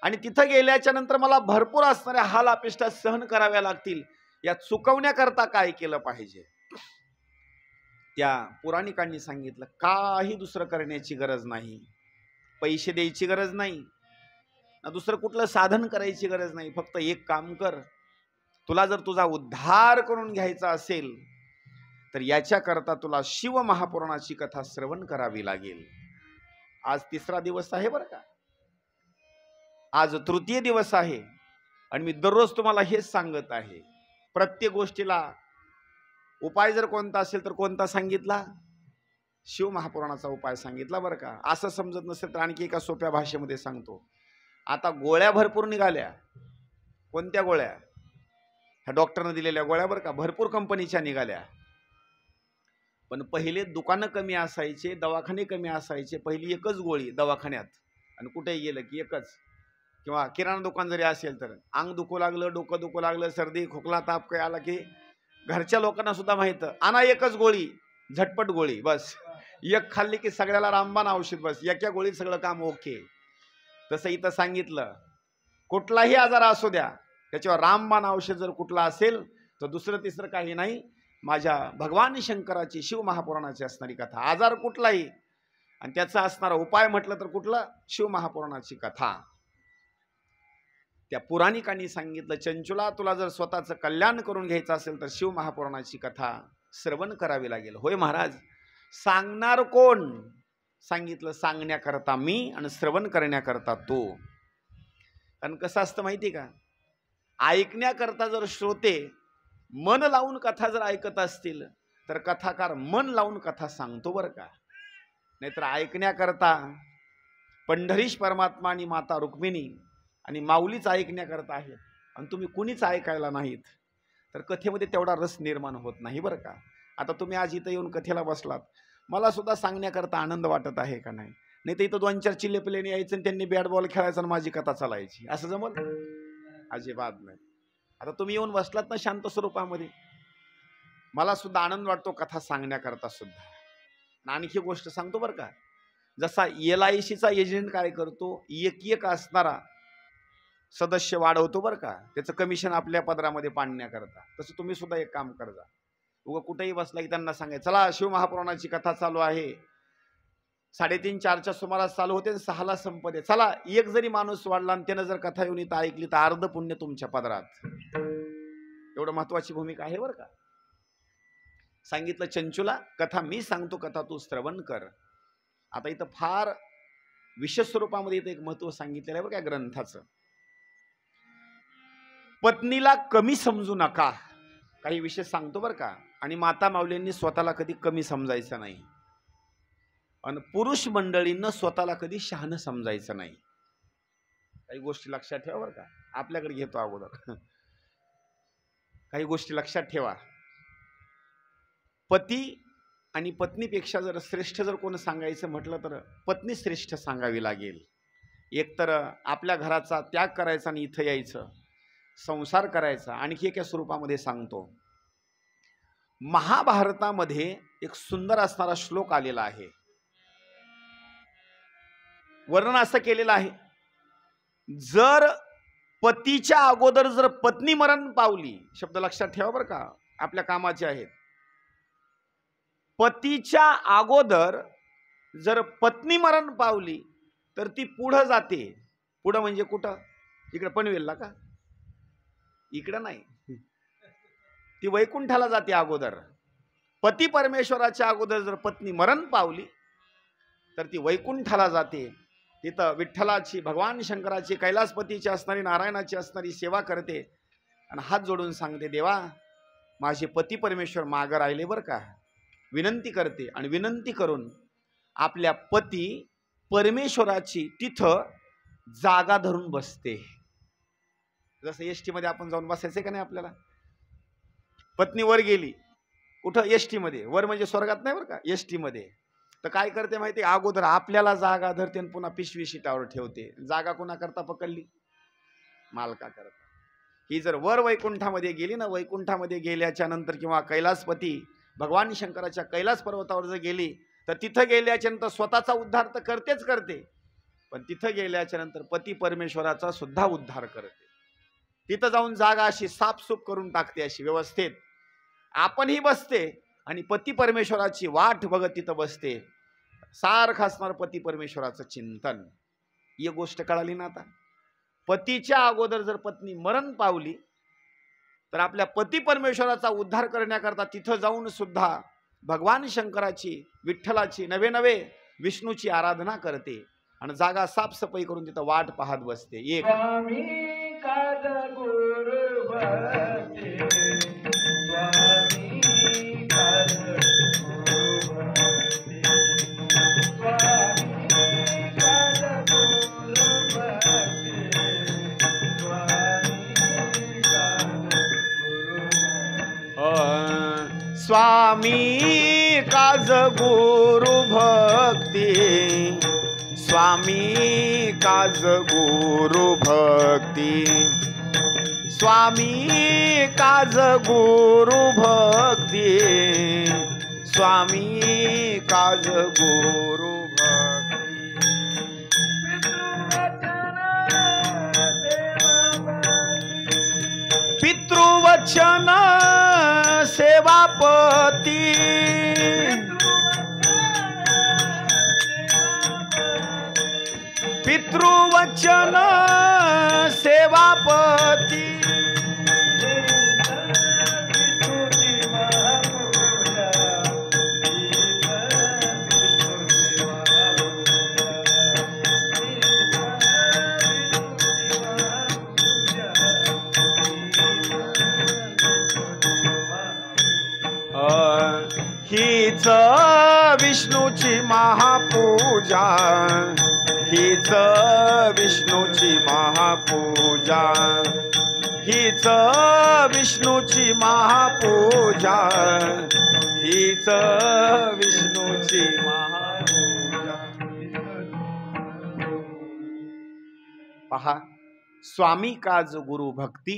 आणि तिथं गेल्याच्या नंतर मला भरपूर असणाऱ्या हाल अपेष्टा सहन कराव्या लागतील. या चुकवण्याकरता काय केलं पाहिजे. त्या पुराणिकांनी सांगितलं काही दुसरं करण्याची गरज नाही पैसे द्यायची गरज नाही ना दुसरं कुठलं साधन करायची गरज नाही. फक्त एक काम कर तुला जर तुझा उद्धार करून घ्यायचा असेल तर याच्याकरता तुला शिव महापुराणाची कथा श्रवण करावी लागेल. आज 3रा दिवस आहे बरं का. आज तृतीय दिवस आहे आणि मी दररोज तुम्हाला हेच सांगत आहे. प्रत्येक गोष्टीला उपाय जर कोणता असेल तर कोणता सांगितला शिव महापुराणाचा उपाय सांगितला बरं का. असं समजत नसेल तर आणखी एका सोप्या भाषेमध्ये सांगतो. आता गोळ्या भरपूर निघाल्या. कोणत्या गोळ्या? ह्या डॉक्टरने दिलेल्या गोळ्या बरं का भरपूर कंपनीच्या निघाल्या. पण पहिले दुकानं कमी असायचे दवाखाने कमी असायचे. पहिली एकच गोळी दवाखान्यात आणि कुठेही गेलं की एकच. किंवा किराणा दुकान जरी असेल तर अंग दुखू लागलं डोकं दुखू लागलं सर्दी खोकला ताप काय आला की घरच्या लोकांना सुद्धा माहित आणा एकच गोळी झटपट गोळी बस. एक खाल्ली की सगळ्याला रामबाण औषध बस एका गोळीत सगळं काम ओके. तसं इथं सांगितलं कुठलाही आजार असू द्या त्याच्यावर रामबाण औषध जर कुठला असेल तर दुसरं तिसरं काही नाही माझ्या भगवान शंकराची शिव महापुराणाची असणारी कथा. आजार कुठलाही आणि त्याचा असणारा उपाय म्हटलं तर कुठलं शिव महापुराणाची कथा. त्या पुराणिकांनी सांगितलं चंचुला तुला जर स्वतःचं कल्याण करून घ्यायचं असेल तर शिव महापुराणाची कथा श्रवण करावी लागेल. होय महाराज सांगणार कोण? सांगितलं सांगण्याकरता मी आणि श्रवण करण्याकरता तो. कारण कसं असतं माहिती का ऐकण्याकरता जर श्रोते मन लावून कथा जर ऐकत असतील तर कथाकार मन लावून कथा सांगतो बरं का. नाहीतर ऐकण्याकरता पंढरीश परमात्मा आणि माता रुक्मिणी आणि माऊलीच ऐकण्याकरता आहेत आणि तुम्ही कुणीच ऐकायला नाहीत, तर कथेमध्ये तेवढा रस निर्माण होत नाही बरं का. आता तुम्ही आज इथं येऊन कथेला बसलात, मला सुद्धा सांगण्याकरता आनंद वाटत आहे का नाही? नाही तर इथं 2-4 चिल्ले पिल्लेने यायचं आणि त्यांनी बॅट बॉल खेळायचा आणि माझी कथा चालायची, असं जमल? अजिबात नाही. आता तुम्ही येऊन बसलात ना शांत स्वरूपामध्ये, मला सुद्धा आनंद वाटतो कथा सांगण्याकरता सुद्धा. आणखी गोष्ट सांगतो बरं का, जसा LICचा एजंट काय करतो, एक असणारा सदस्य वाढवतो बरं का, त्याचं कमिशन आपल्या पदरामध्ये पाडण्याकरता, तसं तुम्ही सुद्धा एक काम करजा. उगा कुठेही बसला की त्यांना सांगायचं चला शिवमहापुराणाची कथा चालू आहे, 3:30-4च्या सुमारास चालू होते, 6ला संपते, चला. एक जरी माणूस वाढला आणि त्यानं जर कथा येऊन इथं ऐकली तर अर्ध पुण्य तुमच्या पदरात. एवढं महत्वाची भूमिका आहे बरं का. सांगितलं चंचुला कथा मी सांगतो, कथा तू श्रवण कर. आता इथं फार विशेष स्वरूपामध्ये इथं एक महत्व सांगितलेलं आहे बरं का ग्रंथाचं. पत्नीला कमी समजू नका, काही विशेष सांगतो बरं का. आणि माता माऊलींनी स्वतःला कधी कमी समजायचं नाही आणि पुरुष मंडळींना स्वतःला कधी शहाणं समजायचं नाही. काही गोष्टी लक्षात ठेवा बरं का. आपल्याकडे घेतो अगोदर काही गोष्टी लक्षात ठेवा. पती आणि पत्नीपेक्षा जर श्रेष्ठ जर कोण सांगायचं म्हटलं तर पत्नी श्रेष्ठ सांगावी लागेल. एकतर आपल्या घराचा त्याग करायचा आणि इथं यायचं, संसार करायचा. आणखी एका स्वरूपामध्ये सांगतो, महाभारतामध्ये एक सुंदर असणारा श्लोक आलेला आहे. वर्णन असं केलेलं आहे, जर पतीच्या अगोदर जर पत्नी मरण पावली, शब्द लक्षात ठेवा बरं का, आपल्या कामाचे आहेत. पतीच्या अगोदर जर पत्नी मरण पावली तर ती पुढं जाते. पुढं म्हणजे कुठं? इकडे पनवेलला का? इकडं नाही, ती वैकुंठाला जाते अगोदर. पती परमेश्वराच्या अगोदर जर पत्नी मरण पावली तर ती वैकुंठाला जाते. तिथं विठ्ठलाची, भगवान शंकराची, कैलासपतीची असणारी, नारायणाची असणारी सेवा करते आणि हात जोडून सांगते, देवा माझे पती परमेश्वर मागं राहिले बरं का, विनंती करते. आणि विनंती करून आपल्या पती परमेश्वराची तिथं जागा धरून बसते. जसं एसटी मध्ये आपण जाऊन बसायचं का नाही, आपल्याला पत्नी वर गेली कुठं, एसटी मध्ये, वर म्हणजे स्वर्गात नाही बरं का, एसटी मध्ये, तर काय करते माहिती, अगोदर आपल्याला जागा धरते आणि पुन्हा पिशवी शिटावर ठेवते. जागा कोणा करता पकडली? मालका करता. ही जर वर वैकुंठामध्ये गेली ना, वैकुंठामध्ये गेल्याच्या नंतर किंवा कैलासपती भगवान शंकराच्या कैलास पर्वतावर जर गेली तर तिथं गेल्याच्या नंतर स्वतःचा उद्धार तर करतेच करते, पण तिथं गेल्याच्या नंतर पती परमेश्वराचा सुद्धा उद्धार करते. तिथं जाऊन जागा अशी साफसूफ करून टाकते, अशी व्यवस्थित आपणही बसते आणि पती परमेश्वराची वाट बघत तिथं बसते. सारखं असणार पती परमेश्वराचं चिंतन. ही गोष्ट कळाली ना आता. पतीच्या अगोदर जर पत्नी मरण पावली तर आपल्या पती परमेश्वराचा उद्धार करण्याकरता तिथं जाऊन सुद्धा भगवान शंकराची, विठ्ठलाची, नवे नवे विष्णूची आराधना करते आणि जागा साफसफाई करून तिथं वाट पाहत बसते. एक स्वामी काज गुरु भक्ती, स्वामी काज गुरु भक्ती, स्वामी काज गुरु भक्ती, स्वामी काज गुरु भक्ती. पितृवचन सेवापती, पितृवचन सेवापती, हीच विष्णूची विष्णूची महापूजा, हीच विष्णूची महापूजा, हीच विष्णूची महापूजा, हीच विष्णूची महापूजा. पहा, स्वामी काज गुरु भक्ती,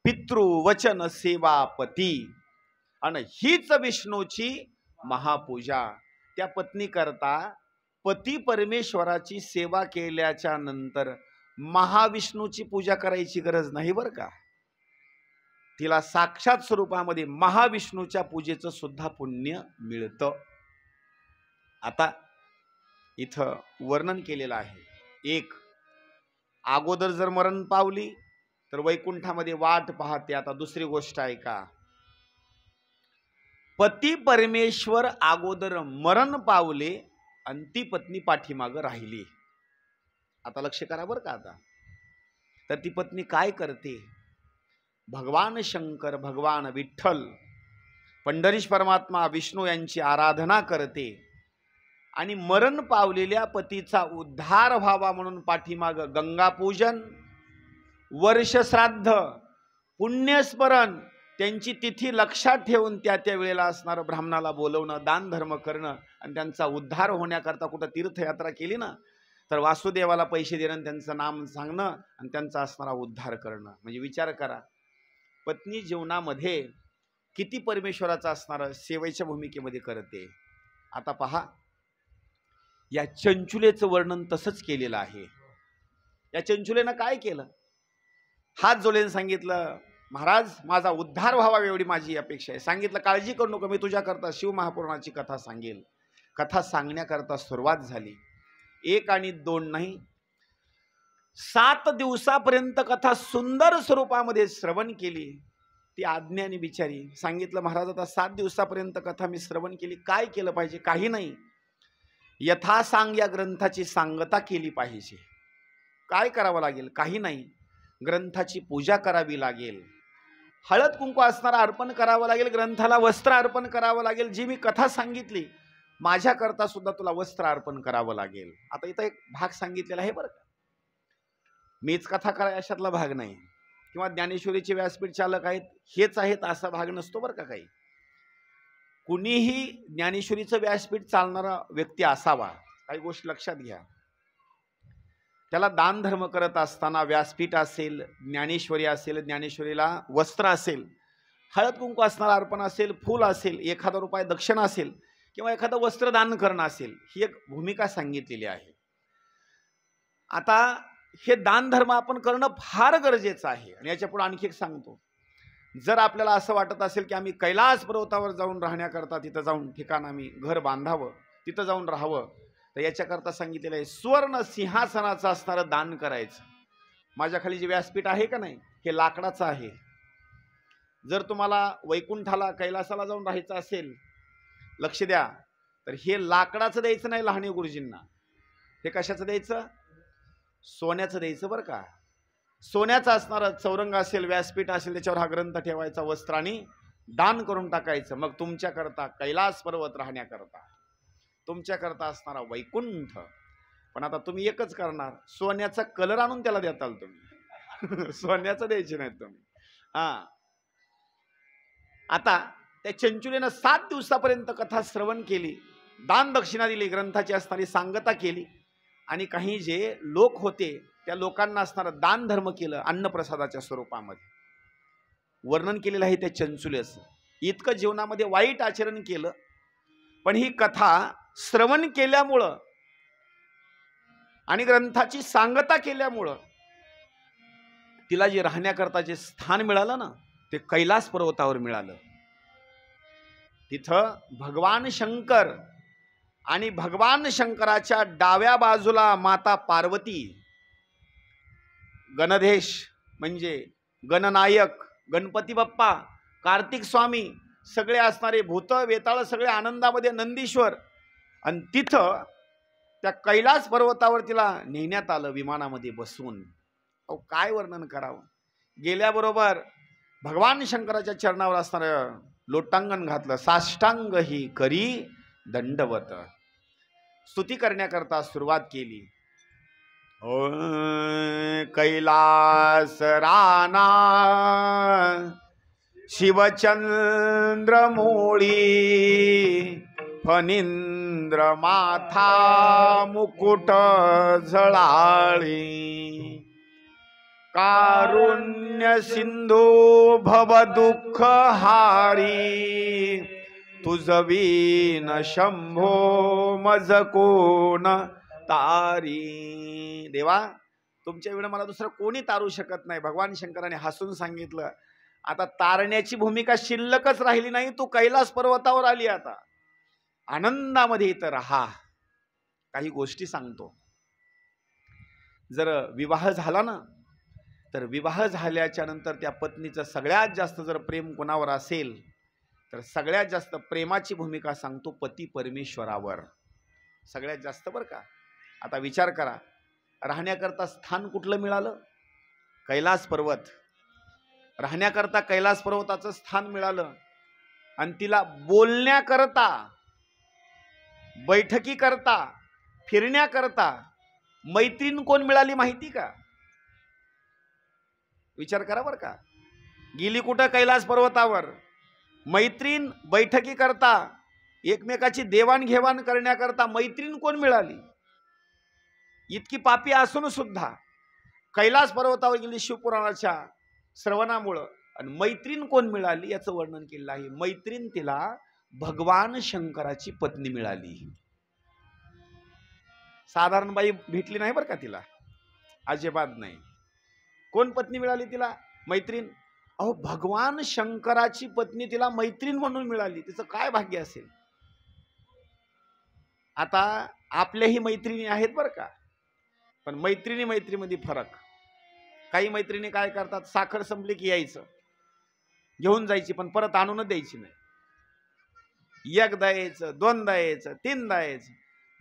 पितृ वचन सेवापती, आणि हीच विष्णूची महापूजा. त्या पत्नी करता पती परमेश्वराची सेवा केल्याच्या नंतर महाविष्णूची पूजा करायची गरज नाही बरं का. तिला साक्षात स्वरूपामध्ये महाविष्णूच्या पूजेचं सुद्धा पुण्य मिळतं. आता इथं वर्णन केलेलं आहे. एक, अगोदर जर मरण पावली तर वैकुंठामध्ये वाट पाहते. आता दुसरी गोष्ट आहे का, पती परमेश्वर अगोदर मरण पावले आणि ती पत्नी पाठीमागं राहिली. आता लक्ष करा बरं का. आता तर ती पत्नी काय करते, भगवान शंकर, भगवान विठ्ठल, पंढरीश परमात्मा विष्णू यांची आराधना करते आणि मरण पावलेल्या पतीचा उद्धार व्हावा म्हणून पाठीमाग गंगापूजन, वर्षश्राद्ध, पुण्यस्मरण, त्यांची तिथी लक्षात ठेवून त्या त्या वेळेला असणारं ब्राह्मणाला बोलवणं, दान धर्म करणं आणि त्यांचा उद्धार होण्याकरता कुठं तीर्थयात्रा केली ना तर वासुदेवाला पैसे देणं, त्यांचं नाम सांगणं आणि त्यांचा असणारा उद्धार करणं. म्हणजे विचार करा, पत्नी जीवनामध्ये किती परमेश्वराचा असणारं सेवेच्या भूमिकेमध्ये करते. आता पहा, या चंचुलेचं वर्णन तसंच केलेलं आहे. या चंचुलेनं काय केलं, हात जोडून सांगितलं, महाराज माझा उद्धार व्हावा एवढी माझी अपेक्षा आहे. सांगितलं काळजी करू नको, मी तुझ्याकरता शिवमहापुराणाची कथा सांगेल. कथा सांगण्याकरता सुरुवात झाली. एक आणि दोन नाही, 7 दिवसापर्यंत कथा सुंदर स्वरूपामध्ये श्रवण केली. ती आज्ञानी बिचारी सांगितलं, महाराज आता 7 दिवसापर्यंत कथा मी श्रवण केली, काय केलं पाहिजे? काही नाही, यथासांग या ग्रंथाची सांगता केली पाहिजे. काय करावं लागेल? काही नाही, ग्रंथाची पूजा करावी लागेल, हळद कुंकू असणारा अर्पण करावं लागेल, ग्रंथाला वस्त्र अर्पण करावं लागेल. जी मी कथा सांगितली माझ्याकरता सुद्धा तुला वस्त्र अर्पण करावं लागेल. आता इथं एक भाग सांगितलेला आहे बरं का, मीच कथा कराय अशातला भाग नाही, किंवा ज्ञानेश्वरीचे व्यासपीठ चालक आहेत हेच आहेत असा भाग नसतो बरं का. काही कुणीही ज्ञानेश्वरीचं व्यासपीठ चालणारा व्यक्ती असावा. काही गोष्टी लक्षात घ्या, त्याला दान धर्म करत असताना व्यासपीठ असेल, ज्ञानेश्वरी असेल, ज्ञानेश्वरीला वस्त्र असेल, हळद कुंकू असणारा अर्पण असेल, फूल असेल, ₹1000 दक्षिणा असेल, किंवा एखादं वस्त्र दान करणं असेल, ही एक भूमिका सांगितलेली आहे. आता हे दान धर्म आपण करणं फार गरजेचं आहे. आणि याच्या पुढे आणखी एक सांगतो, जर आपल्याला असं वाटत असेल की आम्ही कैलास पर्वतावर जाऊन राहण्याकरता तिथं जाऊन ठिकाण आम्ही घर बांधावं, तिथं जाऊन राहावं, तर याच्याकरता सांगितलेलं आहे सुवर्ण सिंहासनाचं असणारं दान करायचं. माझ्या खाली जे व्यासपीठ आहे का नाही, हे लाकडाचं आहे. जर तुम्हाला वैकुंठाला कैलासाला जाऊन राहायचं असेल, लक्ष द्या, तर हे लाकडाचं द्यायचं नाही लहाने गुरुजींना. हे कशाचं द्यायचं? सोन्याचं द्यायचं बरं का. सोन्याचं असणारं चौरंग असेल, व्यासपीठ असेल, त्याच्यावर हा ग्रंथ ठेवायचा, वस्त्राने दान करून टाकायचं. मग तुमच्याकरता कैलास पर्वत राहण्याकरता, तुमच्याकरता असणारा वैकुंठ. पण आता तुम्ही एकच करणार, सोन्याचा कलर आणून त्याला देताल तुम्ही सोन्याचं द्यायचे नाहीत तुम्ही. आता त्या चंचुलेनं 7 दिवसापर्यंत कथा श्रवण केली, दान दक्षिणा दिली, ग्रंथाची असणारी सांगता केली, आणि काही जे लोक होते त्या लोकांना असणारं दान धर्म केलं अन्नप्रसादाच्या स्वरूपामध्ये. वर्णन केलेलं आहे त्या चंचुलेचं. इतकं जीवनामध्ये वाईट आचरण केलं, पण ही कथा श्रवण केल्यामुळं आणि ग्रंथाची सांगता केल्यामुळं तिला जे राहण्याकरता जे स्थान मिळालं ना, ते कैलास पर्वतावर मिळालं. तिथं भगवान शंकर आणि भगवान शंकराच्या डाव्या बाजूला माता पार्वती, गणधेश म्हणजे गणनायक, गणपती बाप्पा, कार्तिक स्वामी, सगळे असणारे भूत वेताळ सगळे आनंदामध्ये, नंदीश्वर. आणि तिथं त्या कैलास पर्वतावर तिला नेण्यात आलं विमानामध्ये बसवून. अहो काय वर्णन करावं. गेल्याबरोबर भगवान शंकराच्या चरणावर असणारं लोटांगण घातलं, साष्टांग ही करी दंडवत. स्तुती करण्याकरता सुरुवात केली. कैलास राना शिवचंद्रमूळी फणींद्र माथा मुकुट झळाळी कारुण्य सिंधू भव दुःख हारी तुझवीन शंभो मज कोण तारी. देवा तुमच्या विना मला दुसरं कोणी तारू शकत नाही. भगवान शंकराने हसून सांगितलं, आता तारण्याची भूमिका शिल्लकच राहिली नाही, तू कैलास पर्वतावर आली. आता आनंदामध्ये इथं राहा. काही गोष्टी सांगतो. जर विवाह झाला ना, तर विवाह झाल्याच्या नंतर त्या पत्नीचं सगळ्यात जास्त जर प्रेम कोणावर असेल तर सगळ्यात जास्त प्रेमाची भूमिका सांगतो पती परमेश्वरावर, सगळ्यात जास्त बरं का. आता विचार करा, राहण्याकरता स्थान कुठलं मिळालं? कैलास पर्वत. राहण्याकरता कैलास पर्वताचं स्थान मिळालं. आणि तिला बोलण्याकरता, बैठकी करता, फिरण्याकरता मैत्रीण कोण मिळाली माहिती का? विचार करा बरं का. गेली कुठं? कैलास पर्वतावर. मैत्रीण बैठकी करता, एकमेकाची देवाणघेवाण करण्याकरता मैत्रीण कोण मिळाली? इतकी पापी असून सुद्धा कैलास पर्वतावर गेली शिवपुराणाच्या श्रवणामुळं. आणि मैत्रीण कोण मिळाली याचं वर्णन केलेलं आहे. मैत्रीण तिला भगवान शंकराची पत्नी मिळाली. साधारण बाई भेटली नाही बरं का तिला, अजिबात नाही. कोण पत्नी मिळाली तिला? मैत्रीण. अहो, भगवान शंकराची पत्नी तिला मैत्रीण म्हणून मिळाली. तिचं काय भाग्य असेल. आता आपल्याही मैत्रिणी आहेत बरं का, पण मैत्रिणी मैत्रीमध्ये फरक. काही मैत्रिणी काय करतात, साखर संपली की यायचं, घेऊन जायची, पण परत आणूनच द्यायची नाही. एकदा यायचं, दोनदा यायचं, तीनदा यायचं.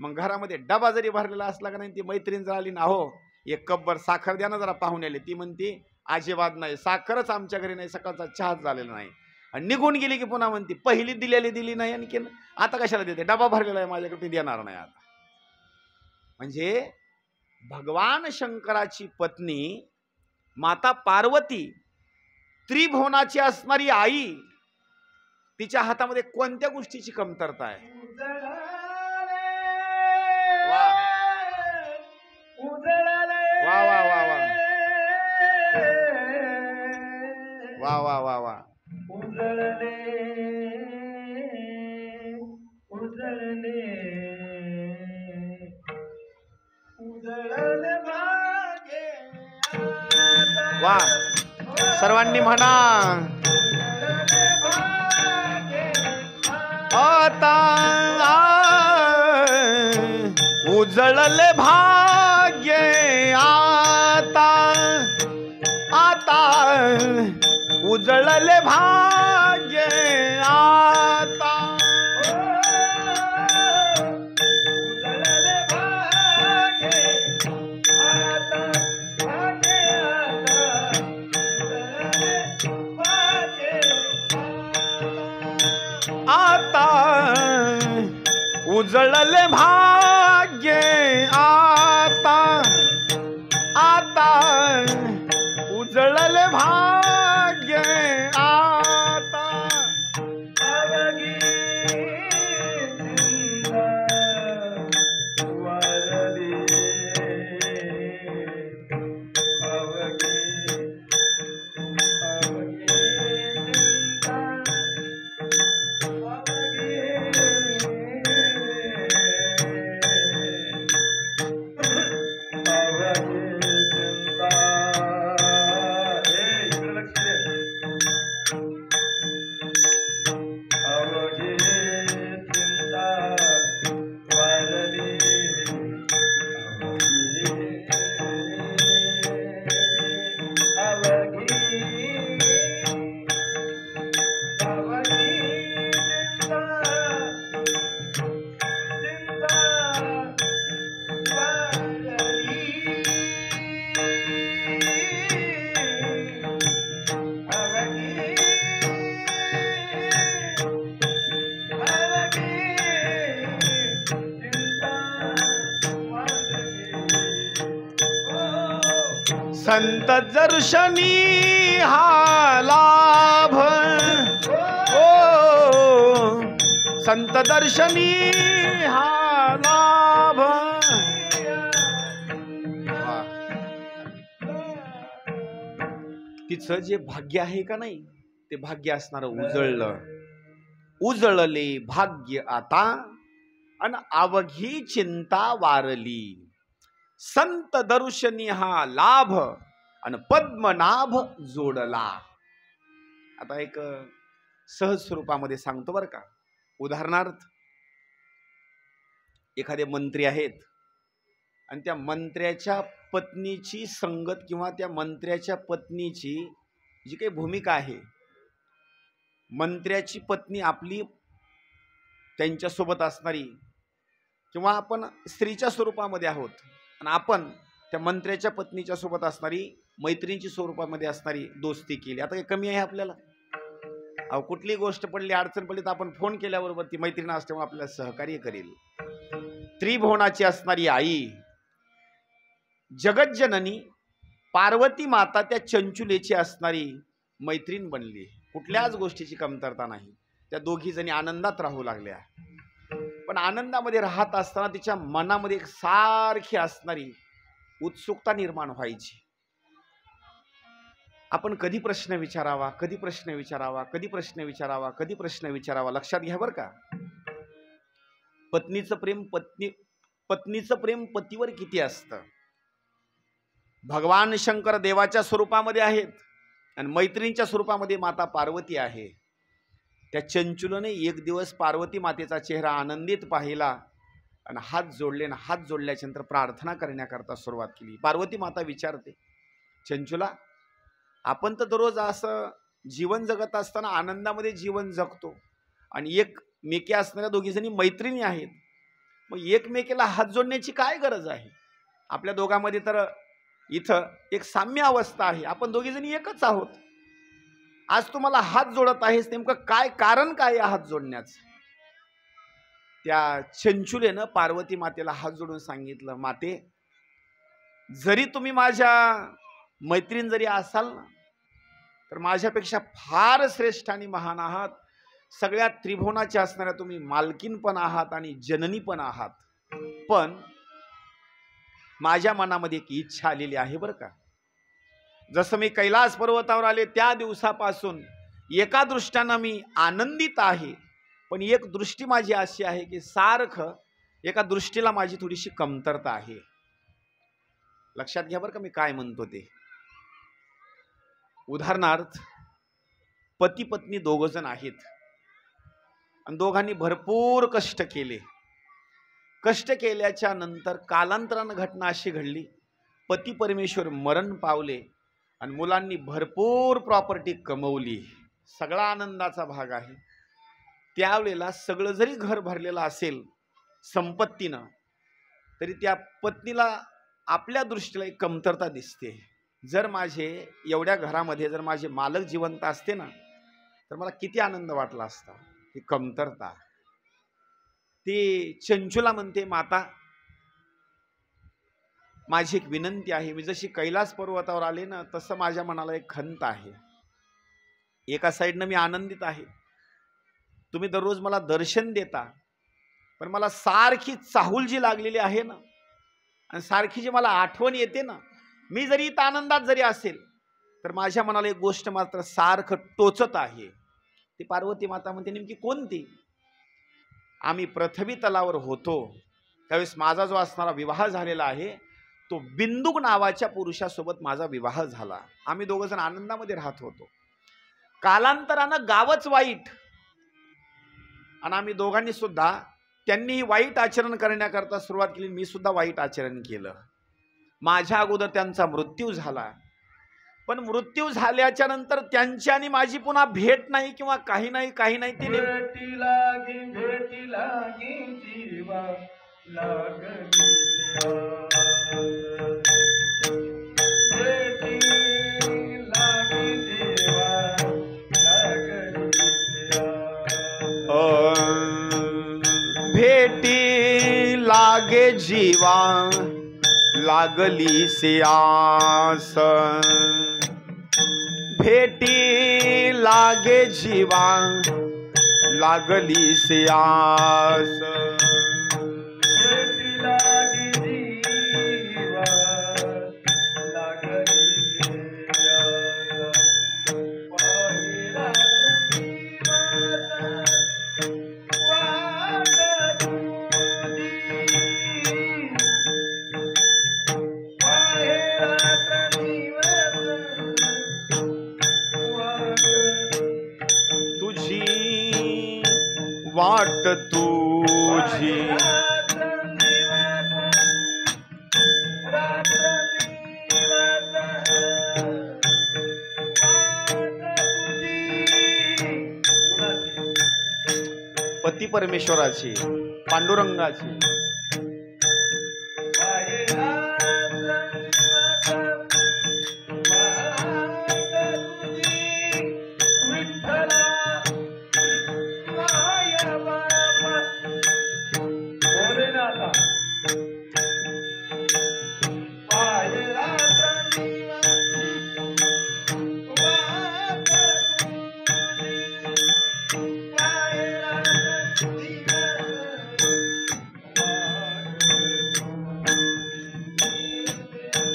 मग घरामध्ये डबा जरी भरलेला असला का नाही, ती मैत्रीण जर आली ना, हो एक कपभर साखर द्या ना जरा पाहुण्याला, ती म्हणते अजिबात नाही, साखरच आमच्या घरी नाही, सकाळचा चहाच झालेला नाही. आणि निघून गेली की पुन्हा म्हणते पहिली दिलेली दिली नाही, आणखी आता कशाला देते, डबा भरलेला आहे माझ्याकडे, ती देणार नाही आता. म्हणजे भगवान शंकराची पत्नी माता पार्वती, त्रिभुवनाची असणारी आई, तिच्या हातामध्ये कोणत्या गोष्टीची कमतरता आहे? वा वा वा वा वा वा वा वा. वा, सर्वांनी म्हणा, आता उजळले भाग्य, आता आता उजळले भाग्य, आता आता उजळले भाग्य, आता आता उजळले भाग्य, आता संत दर्शनी हा लाभ, ओ संत दर्शनी हा लाभ. तिचं जे भाग्य आहे का नाही, ते भाग्य असणारं उजळलं. उजळले भाग्य आता अन अवघी चिंता वारली. संत दर्शनी हा लाभ अन पद्मनाभ जोडला. आता एक सहज स्वरूपामध्ये सांगतो बरं का. उदाहरणार्थ, एखादे मंत्री आहेत आणि त्या मंत्र्याच्या पत्नीची संगत किंवा त्या मंत्र्याच्या पत्नीची जी काही भूमिका आहे, मंत्र्याची पत्नी आपली त्यांच्यासोबत असणारी, किंवा आपण स्त्रीच्या स्वरूपामध्ये आहोत आणि आपण त्या मंत्र्याच्या पत्नीच्या सोबत असणारी मैत्रिणीच्या स्वरूपामध्ये असणारी दोस्ती केली. आता काही कमी आहे आपल्याला? अहो, कुठली गोष्ट पडली, अडचण पडली तर आपण फोन केल्याबरोबर ती मैत्रीण असल्यामुळे आपल्याला सहकार्य करेल. त्रिभुवनाची असणारी आई, जगज्जननी पार्वती माता त्या चंचुलेची असणारी मैत्रीण बनली. कुठल्याच गोष्टीची कमतरता नाही. त्या दोघी जणी आनंदात राहू लागल्या. पण आनंदामध्ये राहत असताना तिच्या मनामध्ये एक सारखी असणारी उत्सुकता निर्माण व्हायची. आपण कधी प्रश्न विचारावा, कधी प्रश्न विचारावा, कधी प्रश्न विचारावा, कधी प्रश्न विचारावा. लक्षात घ्या बरं का. पत्नीचं प्रेम पतीवर किती असतं. भगवान शंकर देवाच्या स्वरूपामध्ये आहेत आणि मैत्रिणीच्या स्वरूपामध्ये माता पार्वती आहे. त्या चंचुलने एक दिवस पार्वती मातेचा चेहरा आनंदित पाहिला आणि हात जोडले आणि हात जोडल्याच्या नंतर प्रार्थना करण्याकरता सुरुवात केली. पार्वती माता विचारते, चंचुला, आपण तर दररोज असं जीवन जगत असताना आनंदामध्ये जीवन जगतो आणि एकमेकी असणाऱ्या दोघी जणी मैत्रिणी आहेत, मग एकमेकीला हात जोडण्याची काय गरज आहे? आपल्या दोघांमध्ये तर इथं एक साम्य अवस्था आहे, आपण दोघी जणी एकच आहोत. आज तुम्हाला हात जोडत आहेस, नेमकं काय कारण काय या हात जोडण्याचं? त्या चंचुलेनं पार्वती मातेला हात जोडून सांगितलं, माते, जरी तुम्ही माझ्या मैत्रीण जरी असाल ना, तर माझ्यापेक्षा फार श्रेष्ठ आणि महान आहात. सगळ्या त्रिभुवनाच्या असणाऱ्या तुम्ही मालकीन पण आहात आणि जननी पण आहात. पण माझ्या मनामध्ये एक इच्छा आलेली आहे बरं का. जसं मी कैलास पर्वतावर आले त्या दिवसापासून एका दृष्टीने मी आनंदित आहे, पण एक दृष्टी माझी अशी आहे की सारखं एका दृष्टीला माझी थोडीशी कमतरता आहे. लक्षात घ्या बरं का मी काय म्हणतो ते. उदाहरणार्थ, पती पत्नी दोघ जण आहेत आणि दोघांनी भरपूर कष्ट केले. कष्ट केल्याच्या नंतर कालांतरानं घटना अशी घडली, पती परमेश्वर मरण पावले आणि मुलांनी भरपूर प्रॉपर्टी कमवली. सगळा आनंदाचा भाग आहे. त्यावेळेला सगळं जरी घर भरलेलं असेल संपत्तीनं, तरी त्या पत्नीला आपल्या दृष्टीला एक कमतरता दिसते. जर माझे एवढ्या घरामध्ये जर माझे मालक जिवंत असते ना, तर मला किती आनंद वाटला असता. ही कमतरता. ती चंचुला म्हणते, माता, माझी एक विनंती आहे. मी जशी कैलास पर्वतावर आले ना, तसं माझ्या मनाला एक खंत आहे. एका साईडनं मी आनंदित आहे, तुम्ही दररोज मला दर्शन देता, पण मला सारखी चाहूल जी लागलेली आहे ना, आणि सारखी जी मला आठवण येते ना, मी जरी इथं आनंदात जरी असेल तर माझ्या मनाला एक गोष्ट मात्र सारखं टोचत आहे. ती पार्वती माता म्हणते, नेमकी कोणती? आम्ही पृथ्वी तलावर होतो त्यावेळेस माझा जो असणारा विवाह झालेला आहे, तो बिंदुक नावाच्या पुरुषासोबत माझा विवाह झाला. आम्ही दोघं जण आनंदामध्ये राहत होतो. कालांतरानं गावच वाईट आणि आम्ही दोघांनी सुद्धा, त्यांनीही वाईट आचरण करण्याकरता सुरुवात केली, मी सुद्धा वाईट आचरण केलं. माझ्या अगोदर त्यांचा मृत्यू झाला, पण मृत्यू झाल्याच्या नंतर त्यांची आणि माझी पुन्हा भेट नाही किंवा काही नाही ते भेटी लागी जीवा लागली. भेटी लागी जीवा लागली. भेटी लागे जीवा लागली से आस, भेटी लागे जीवा लागली से आस, भेटी लागी जीवा लागली से आस, पाहिला तुझी वाट तुझी पती परमेश्वराची, पांडुरंगाची.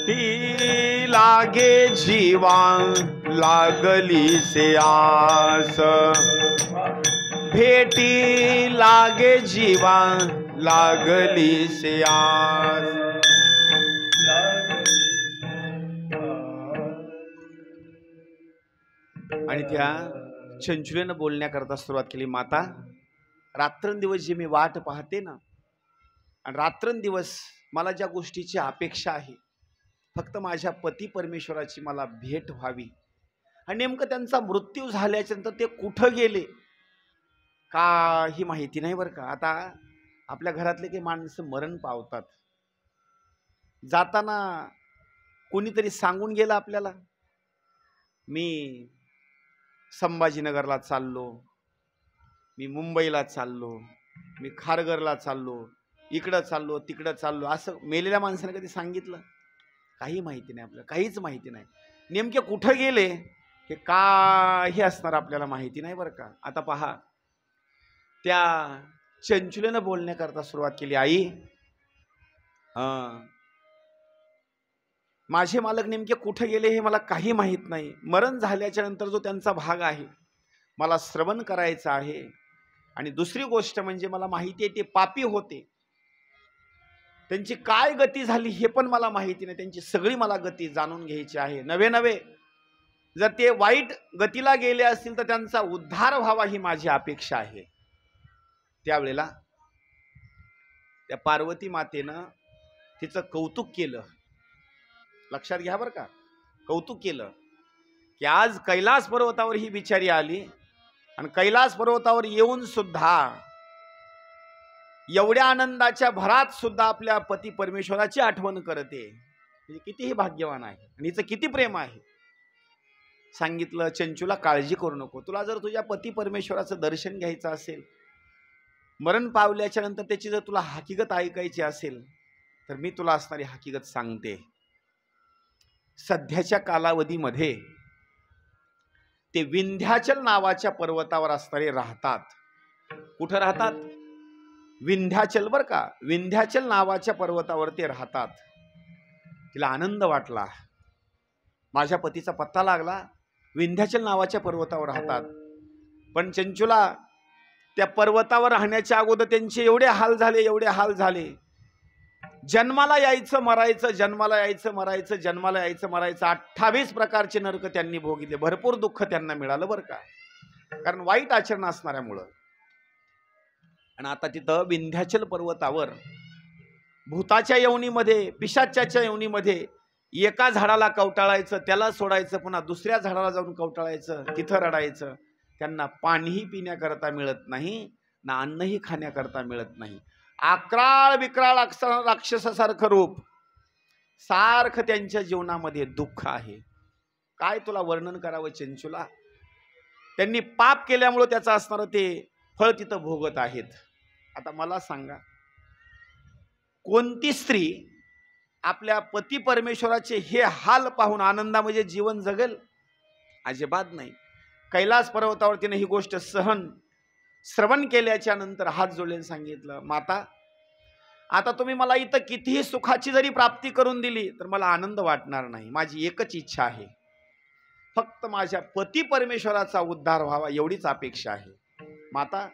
ती लागे जीवा लागली से आस, भेटी लागे जीवा लागली से आस. आणि त्या चंचुलेनं बोलण्याकरता सुरुवात केली. माता, रात्रंदिवस जी मी वाट पाहते ना, आणि रात्रंदिवस मला ज्या गोष्टीची अपेक्षा आहे, फक्त माझ्या पती परमेश्वराची मला भेट व्हावी. आणि नेमकं त्यांचा मृत्यू झाल्याच्या नंतर ते कुठं गेले काही माहिती नाही बरं का. आता आपल्या घरातले काही माणसं मरण पावतात, जाताना कोणीतरी सांगून गेलं आपल्याला, मी संभाजीनगरला चाललो, मी मुंबईला चाललो, मी खारघरला चाललो, इकडं चाललो तिकडं चाललो, असं मेलेल्या माणसाने कधी सांगितलं? काही माहिती नाही आपल्याला, काहीच माहिती नाही. नेमके कुठं गेले हे काही असणार आपल्याला माहिती नाही बरं का. आता पहा, त्या चंचुलेनं बोलण्याकरता सुरुवात केली. आई, माझे मालक नेमके कुठे गेले हे मला काही माहित नाही. मरण झाल्याच्या नंतर जो त्यांचा भाग आहे मला श्रवण करायचा आहे. आणि दुसरी गोष्ट म्हणजे मला माहिती आहे ते पापी होते, त्यांची काय गती झाली हे पण मला माहिती नाही. त्यांची सगळी मला गती जाणून घ्यायची आहे. नवे नवे जर ते वाईट गतीला गेले असतील तर त्यांचा उद्धार व्हावा ही माझी अपेक्षा आहे. त्यावेळेला त्या पार्वती मातेनं तिचं कौतुक केलं. लक्षात घ्या बरं का, कौतुक केलं की आज कैलास पर्वतावर ही बिचारी आली आणि कैलास पर्वतावर येऊन सुद्धा एवढ्या आनंदाच्या भरात सुद्धा आपल्या पती परमेश्वराची आठवण करते. म्हणजे कितीही भाग्यवान आहे आणि हिचं किती प्रेम आहे. सांगितलं, चंचूला काळजी करू नको. तुला जर तुझ्या पती परमेश्वराचं दर्शन घ्यायचं असेल, मरण पावल्याच्या नंतर त्याची जर तुला हकीकत ऐकायची असेल, तर मी तुला असणारी हकीकत सांगते. सध्याच्या कालावधीमध्ये ते विंध्याचल नावाच्या पर्वतावर असणारे राहतात. कुठं राहतात? विंध्याचल बरं का, विंध्याचल नावाच्या पर्वतावर ते राहतात. तिला आनंद वाटला, माझ्या पतीचा पत्ता लागला, विंध्याचल नावाच्या पर्वतावर राहतात. पण चंचूला त्या पर्वतावर राहण्याच्या अगोदर त्यांचे एवढे हाल झाले, एवढे हाल झाले. जन्माला यायचं मरायचं, जन्माला यायचं मरायचं, जन्माला यायचं मरायचं, 28 प्रकारचे नरक त्यांनी भोगितले. भरपूर दुःख त्यांना मिळालं बरं का, कारण वाईट आचरण असणाऱ्यामुळं. आणि आता तिथं विंध्याचल पर्वतावर भूताच्या योनीमध्ये, पिशाच्याच्या योनीमध्ये एका झाडाला कवटाळायचं, त्याला सोडायचं, पुन्हा दुसऱ्या झाडाला जाऊन कवटाळायचं, तिथं रडायचं. त्यांना पाणीही पिण्याकरता मिळत नाही, ना अन्नही खाण्याकरता मिळत नाही. अक्राळ विक्राळ राक्षसासारखं रूप, सारखं त्यांच्या जीवनामध्ये दुःख आहे. काय तुला वर्णन करावं चंचूला. त्यांनी पाप केल्यामुळे त्याचं असणारं ते फळ तिथं भोगत आहेत. आता मला सांगा, कोणती स्त्री आपल्या पती परमेश्वराचे हे हाल पाहून आनंदामध्ये जीवन जगेल? अजिबात नाही. कैलास पर्वतावरतीने ही गोष्ट श्रवण केल्याच्या नंतर हात जोडून सांगितलं, माता आता तुम्ही मला इथं कितीही सुखाची जरी प्राप्ती करून दिली तर मला आनंद वाटणार नाही. माझी एकच इच्छा आहे, फक्त माझ्या पती परमेश्वराचा उद्धार व्हावा एवढीच अपेक्षा आहे. माता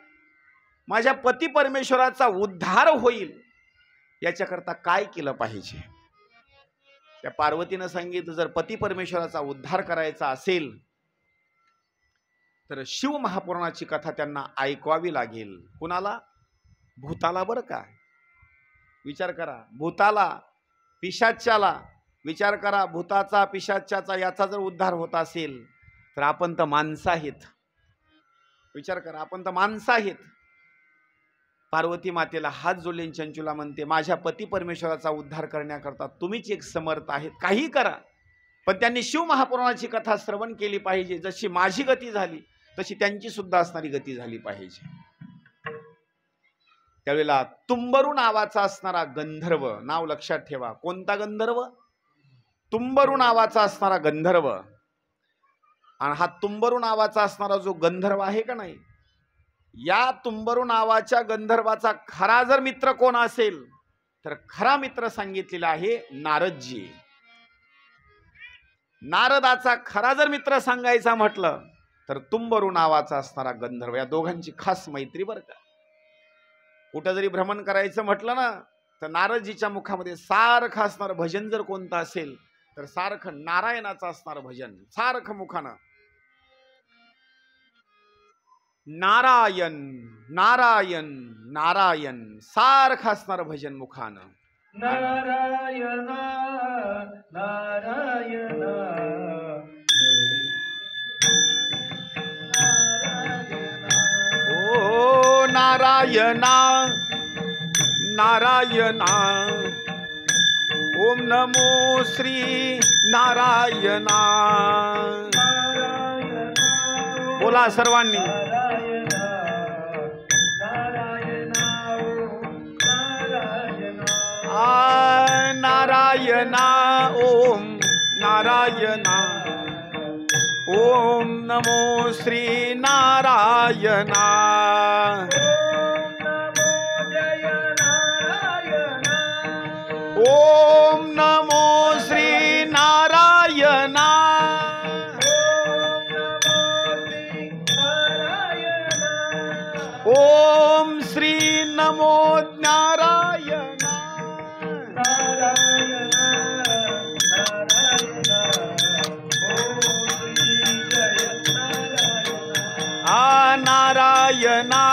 माझ्या पती परमेश्वराचा उद्धार होईल याच्याकरता काय केलं पाहिजे? त्या पार्वतीनं सांगितलं, जर पती परमेश्वराचा उद्धार करायचा असेल तर शिव महापुराणाची कथा त्यांना ऐकवावी लागेल. कुणाला? भूताला. बरं का, विचार करा, भूताला, पिशाच्याला विचार करा. भूताचा, पिशाच्याचा याचा जर उद्धार होत असेल तर आपण तर माणसं आहेत. विचार करा, आपण तर माणसं आहेत. पार्वती मातेला हात जोडून चंचुला म्हणते, माझ्या पती परमेश्वराचा उद्धार करण्याकरता तुम्हीच एक समर्थ आहेत, काही करा, पण त्यांनी शिव महापुराणाची कथा श्रवण केली पाहिजे. जशी माझी गती झाली तशी त्यांची सुद्धा असणारी गती झाली पाहिजे. त्यावेळेला तुंबरू नावाचा असणारा गंधर्व, नाव लक्षात ठेवा. कोणता गंधर्व? तुंबरू नावाचा असणारा गंधर्व. आणि हा तुंबरू नावाचा असणारा जो गंधर्व आहे का नाही, या तुंबरू नावाच्या गंधर्वाचा खरा जर मित्र कोण असेल तर खरा मित्र सांगितलेला आहे नारदजी. नारदाचा खरा जर मित्र सांगायचा म्हटलं तर तुंबरू नावाचा असणारा गंधर्व. या दोघांची खास मैत्री बरं का. कुठं जरी भ्रमण करायचं म्हटलं ना तर नारदजीच्या मुखामध्ये सारखं असणारं भजन जर कोणतं असेल तर सारखं नारायणाचं असणारं भजन, सारखं मुखानं नारायण नारायण नारायण सारखं असणारं भजन मुखानं. नारायण नारायण ओ नारायणा नारायणा ओम नमो श्री नारायणा. बोला सर्वांनी. नारायणा ओम नारायणा ओम नमो श्री नारायणा. ओम नमो श्री नारायणा. ओम श्री नमो नारायणा. नारायणा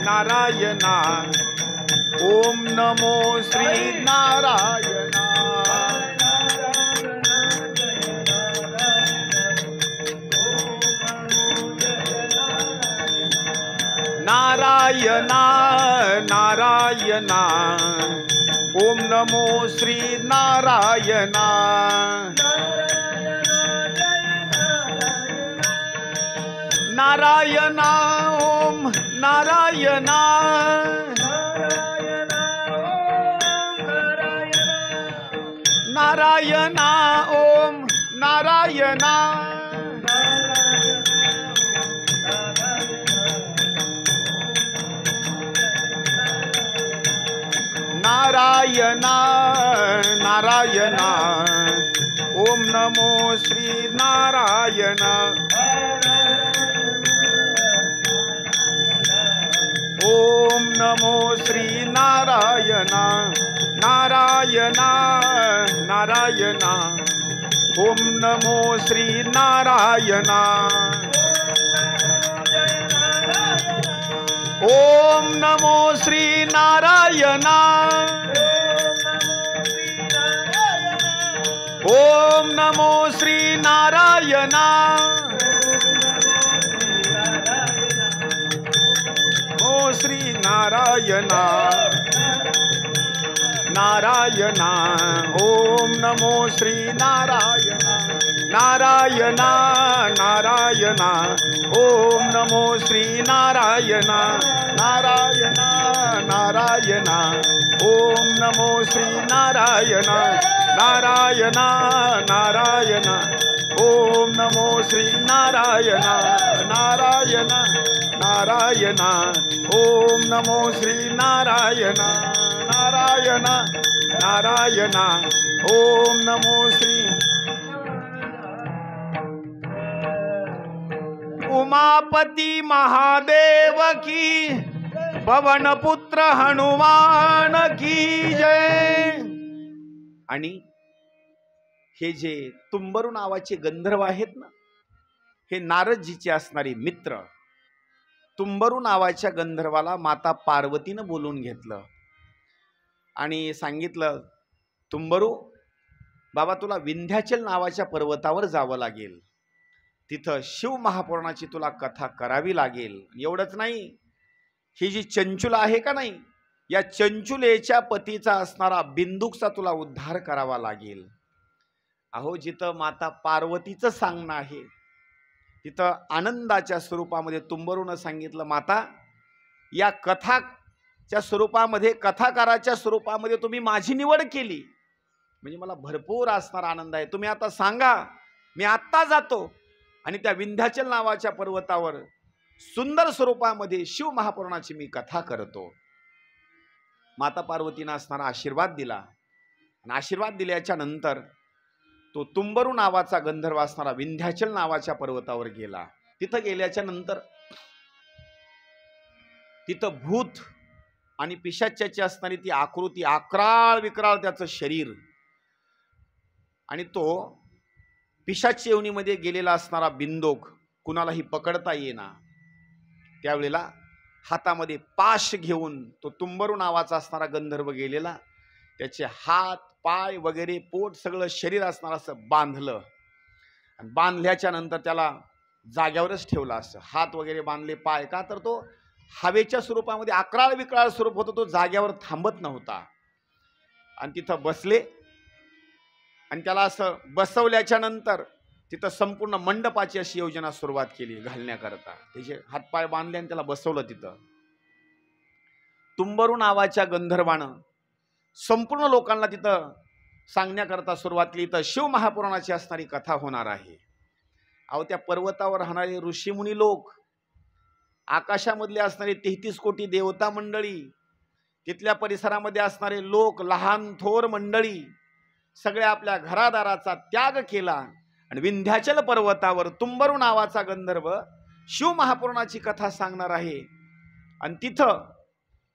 नारायणा ओम नमो श्री नारायणा. नारायणा नारायणा ओम नमो श्री नारायणा. नारायणा ओम नारायणा. नारायणा ओम नारायणा. नारायणा नारायणा ओम नमो श्री नारायणा. ओम नमो श्री नारायणा. नारायणा नारायणा ओम नमो श्री नारायणा. ओम नमो श्री नारायणा. ओम नमो श्री नारायणा. ओ श्री नारायणा. नारायणा ओम नमो श्री नारायणा. नारायणा नारायणा ओम नमो श्री नारायणा. नारायणा नारायणा ओम नमो श्री नारायण नारायण नारायण ओम नमो श्री नारायण नारायण नारायण ओम नमो श्री नारायण नारायण नारायण ओम नमो श्री उमापती महादेव की पवन पुत्र हनुमान की जय। आणि हे जे तुंबरू नावाचे गंधर्व आहेत ना, हे नारदजीचे असणारे मित्र, तुंबरू नावाच्या गंधर्वाला माता पार्वतीनं बोलून घेतलं आणि सांगितलं, तुंबरू बाबा तुला विंध्याचल नावाच्या पर्वतावर जावं लागेल, तिथं शिव महापुराणाची तुला कथा करावी लागेल। एवढंच नाही, ही जी चंचुला आहे का नाही, या चंचुलेच्या पतीचा असणारा बिंदुकचा तुला उद्धार करावा लागेल। अहो जिथं माता पार्वतीचं सांगणं आहे तिथं आनंदाच्या स्वरूपामध्ये तुंबरूनं सांगितलं, माता या कथाच्या स्वरूपामध्ये, कथाकाराच्या स्वरूपामध्ये तुम्ही माझी निवड केली म्हणजे मला भरपूर असणारा आनंद आहे। तुम्ही आता सांगा, मी आत्ता जातो आणि त्या विंध्याचल नावाच्या पर्वतावर सुंदर स्वरूपामध्ये शिव महापुराणाची मी कथा करतो। माता पार्वतीनं असणारा आशीर्वाद दिला आणि आशीर्वाद दिल्याच्या नंतर तो तुंबरू नावाचा गंधर्व असणारा विंध्याचल नावाच्या पर्वतावर गेला। तिथं गेल्याच्या नंतर तिथं भूत आणि पिशाच्याची असणारी ती आकृती, अकराळ विक्राळ त्याचं शरीर, आणि तो पिशाच योनीमध्ये गेलेला असणारा बिंदोक कुणालाही पकडता येईना। त्यावेळेला हातामध्ये पाश घेऊन तो तुंबरू नावाचा असणारा गंधर्व गेलेला, त्याचे हात पाय वगैरे पोट सगळं शरीर असणार असं बांधलं आणि बांधल्याच्या नंतर त्याला जाग्यावरच ठेवलं। असं हात वगैरे बांधले, पाय, का तर तो हवेच्या स्वरूपामध्ये अकराळ विक्राळ स्वरूप होतं, तो जाग्यावर थांबत नव्हता। आणि तिथं बसले आणि त्याला असं बसवल्याच्या नंतर तिथं संपूर्ण मंडपाची अशी योजना सुरुवात केली घालण्याकरता। त्याचे हातपाय बांधले आणि त्याला बसवलं तिथं। तुंबरू नावाच्या गंधर्वानं संपूर्ण लोकांना तिथं सांगण्याकरता सुरुवात केली, तर शिव महापुराणाची असणारी कथा होणार आहे। अहो त्या पर्वतावर राहणारे ऋषीमुनी लोक, आकाशामधले असणारे 33 कोटी देवता मंडळी, तिथल्या परिसरामध्ये असणारे लोक, लहान थोर मंडळी, सगळ्या आपल्या घरादाराचा त्याग केला आणि विंध्याचल पर्वतावर तुंबरू नावाचा गंधर्व शिव महापुराणाची कथा सांगणार आहे आणि तिथं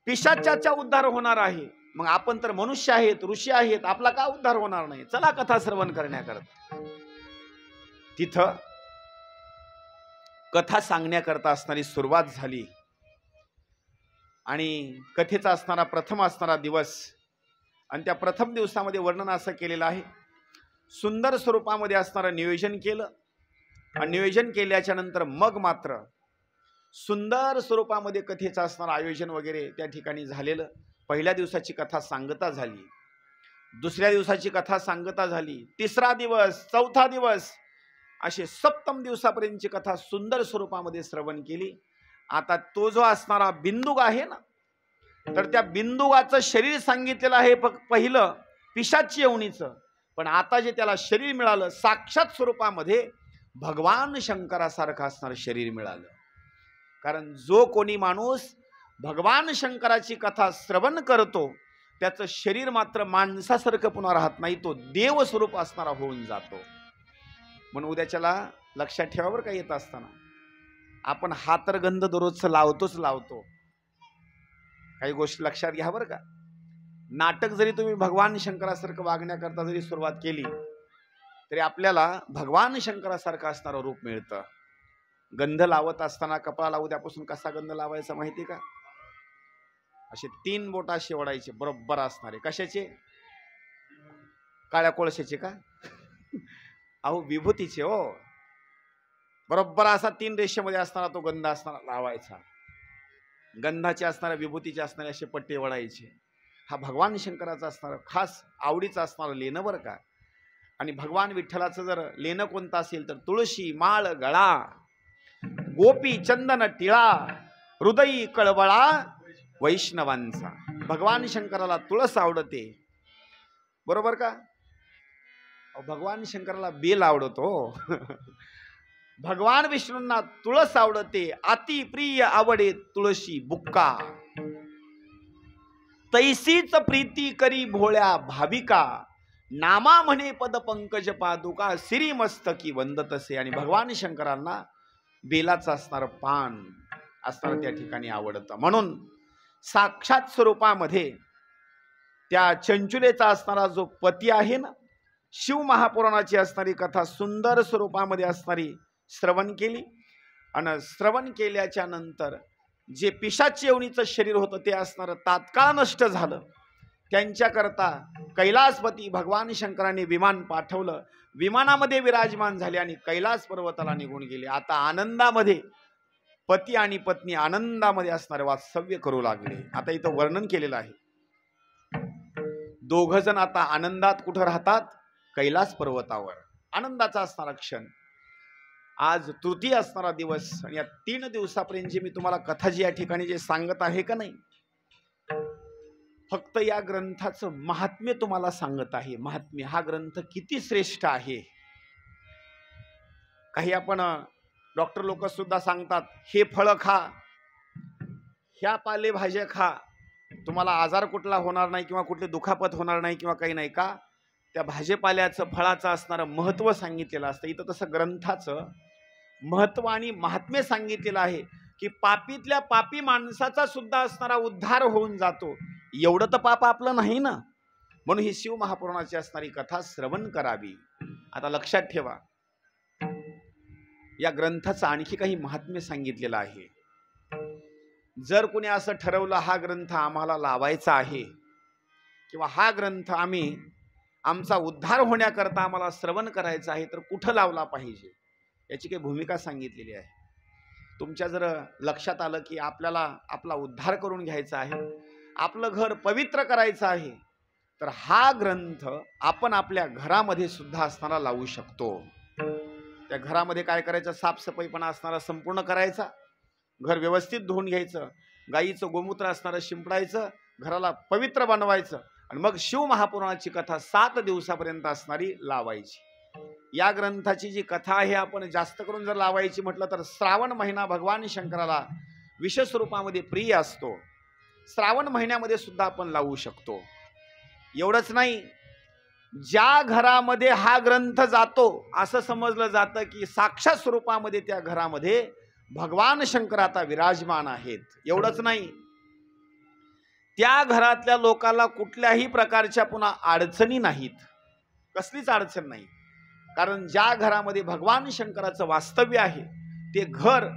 पिशाच्याचा उद्धार होणार आहे। मग आपण तर मनुष्य आहेत, ऋषी आहेत, आपला का उद्धार होणार नाही? चला कथा श्रवण करण्याकरता। तिथं कथा सांगण्याकरता असणारी सुरुवात झाली आणि कथेचा असणारा प्रथम असणारा दिवस, आणि त्या प्रथम दिवसामध्ये वर्णन असं केलेलं आहे, सुंदर स्वरूपामध्ये असणारं नियोजन केलं आणि नियोजन केल्याच्या नंतर मग मात्र सुंदर स्वरूपामध्ये कथेचं असणारं आयोजन वगैरे त्या ठिकाणी झालेलं। पहिल्या दिवसाची कथा सांगता झाली, दुसऱ्या दिवसाची कथा सांगता झाली, तिसरा दिवस, चौथा दिवस, असे सप्तम दिवसापर्यंतची कथा सुंदर स्वरूपामध्ये श्रवण केली। आता तो जो असणारा बिंदुक आहे ना, तर त्या बिंदुकाचं शरीर सांगितलेलं आहे पहिलं पिशाची योनीचं, पण आता जे त्याला शरीर मिळालं साक्षात स्वरूपामध्ये भगवान शंकरासारखं असणारं शरीर मिळालं। कारण जो कोणी माणूस भगवान शंकराची कथा श्रवण करतो त्याचं शरीर मात्र माणसासारखं पुन्हा राहत नाही, तो देव स्वरूप असणारा होऊन जातो। म्हणून उद्याच्याला लक्षात ठेवावर काय येत असताना आपण हा तर गंध दररोजचं लावतो, काही गोष्टी लक्षात घ्या बरं का। नाटक जरी तुम्ही भगवान शंकरासारखं वागण्याकरता जरी सुरुवात केली तरी आपल्याला भगवान शंकरासारखं असणारं रूप मिळतं। गंध लावत असताना कपाळाला उद्यापासून कसा गंध लावायचा माहिती का? असे 3 बोट असे ओढायचे बरोबर असणारे, कशाचे? काळ्या कोळशाचे का? अहो विभूतीचे हो, बरोबर असा 3 रेषेमध्ये असणारा तो गंध असणारा लावायचा। गंधाचे असणारे, विभूतीचे असणारे असे पट्टे ओढायचे। हा भगवान शंकराचा असणारा खास आवडीचा असणारा लेणं बरं का। आणि भगवान विठ्ठलाचं जर लेणं कोणतं असेल तर तुळशी माळ गळा, गोपी चंदन टिळा, हृदयी कळवळा वैष्णवांचा। भगवान शंकराला तुळस आवडते, बरोबर का? भगवान शंकराला बेल आवडतो. भगवान विष्णूंना तुळस आवडते. अति प्रिय आवडे तुळशी बुक्का, तैसीच प्रीती करी भोळ्या भाविका, नामा म्हणे पद पंकज पादुका, सिरी मस्तकी वंदतसे. आणि भगवान शंकरांना बेलाचं असणारं पान असणारं त्या ठिकाणी आवडतं. म्हणून साक्षात स्वरूपामध्ये त्या चंचुलेचा असणारा जो पती आहे ना, शिव महापुराणाची असणारी कथा सुंदर स्वरूपामध्ये असणारी श्रवण केली. आणि श्रवण केल्याच्या नंतर जे पिशाच योनीचं शरीर होतं ते असणारं तात्काळ नष्ट झालं. त्यांच्याकरता कैलासपती भगवान शंकरांनी विमान पाठवलं. विमानामध्ये विराजमान झाले आणि कैलास पर्वताला निघून गेले. आता आनंदामध्ये पती आणि पत्नी आनंदामध्ये असणारे वास्तव्य करू लागले. आता इथं वर्णन केलेलं आहे. दोघ जण आता आनंदात कुठं राहतात? कैलास पर्वतावर. आनंदाचा असणारा क्षण. आज तृतीय असणारा दिवस आणि या 3 दिवसापर्यंत जे मी तुम्हाला कथा जी या ठिकाणी जे सांगत आहे का नाही, फक्त या ग्रंथाचं महात्म्य तुम्हाला सांगत आहे. महात्म्य हा ग्रंथ किती श्रेष्ठ आहे. काही आपण डॉक्टर लोक सुद्धा सांगतात हे फळ खा, ह्या पालेभाज्या खा, तुम्हाला आजार कुठला होणार नाही किंवा कुठली दुखापत होणार नाही किंवा काही नाही. का? त्या भाजीपाल्याचं फळाचं असणारं महत्त्व सांगितलेलं असतं. इथं तसं ग्रंथाचं महत्त्व आणि महात्म्य सांगितलेलं आहे की पापीतल्या पापी माणसाचा सुद्धा असणारा उद्धार होऊन जातो. एवढं तर पाप आपलं नाही ना, म्हणून ही शिव महापुराणाची असणारी कथा श्रवण करावी. आता लक्षात ठेवा, या ग्रंथाचं आणखी काही महात्म्य सांगितलेलं आहे. जर कोणी असं ठरवलं हा ग्रंथ आम्हाला लावायचा आहे किंवा हा ग्रंथ आम्ही आमचा उद्धार होण्याकरता आम्हाला श्रवण करायचा आहे, तर कुठं लावला पाहिजे याची काही भूमिका सांगितलेली आहे. तुमच्या जर लक्षात आलं की आपल्याला आपला उद्धार करून घ्यायचा आहे, आपलं घर पवित्र करायचं आहे, तर हा ग्रंथ आपण आपल्या घरामध्ये सुद्धा असणारा लावू शकतो. त्या घरामध्ये काय करायचं? साफसफाईपणा असणारा संपूर्ण करायचा, घर व्यवस्थित धुवून घ्यायचं, गाईचं गोमूत्र असणारं शिंपडायचं, घराला पवित्र बनवायचं आणि मग शिव महापुराणाची कथा 7 दिवसापर्यंत असणारी लावायची. या ग्रंथाची जी कथा आहे आपण जास्त करून जर लावायची म्हटलं तर श्रावण महिना भगवान शंकराला विशेष रूपामध्ये प्रिय असतो. श्रावण महिन्यामध्ये सुद्धा आपण लावू शकतो. एवढंच नाही, ज्या घरामध्ये हा ग्रंथ जातो असं समजलं जातं की साक्षात स्वरूपामध्ये त्या घरामध्ये भगवान शंकर आता विराजमान आहेत. एवढंच नाही, त्या घरातल्या लोकांना कुठल्याही प्रकारच्या पुन्हा अडचणी नाहीत, कसलीच अडचण नाही. कारण ज्या घरामध्ये भगवान शंकराचं वास्तव्य आहे ते घर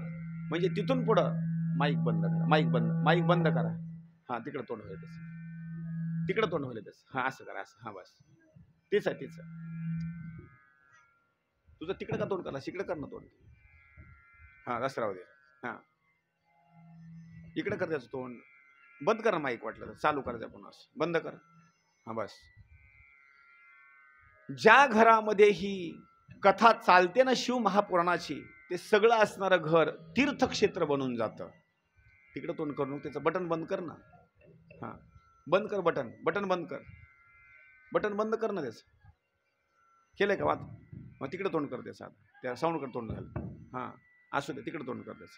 म्हणजे तिथून पुढं माईक बंद करा, माईक बंद करा. हा, तिकडं तोंड होईल तसं, तिकडं तोंड होईल तसं. हा, असं करा, असं. हा, बस तेच आहे, तेच आहे. तुझं तिकडं का तोंड करा, इकडं कर ना तोंड. हा, रस राहू दे. हा, इकडं कर त्याचं तोंड. बंद कर माईक, वाटलं तर चालू करायचं पुन्हा, बंद कर. हा, बस. ज्या घरामध्ये ही कथा चालते ना शिव महापुराणाची, ते सगळं असणारं घर तीर्थक्षेत्र बनून जातं. तिकडं तोंड करून त्याचं बटन बंद कर ना. हा, बंद कर बटन बंद कर, बटन बंद कर ना त्याचं. केलंय का वाद? मग तिकडं तोंड कर त्याचं, त्या साऊंडकडे तोंड झालं. हा, असू दे, तिकडं तोंड कर त्याचं.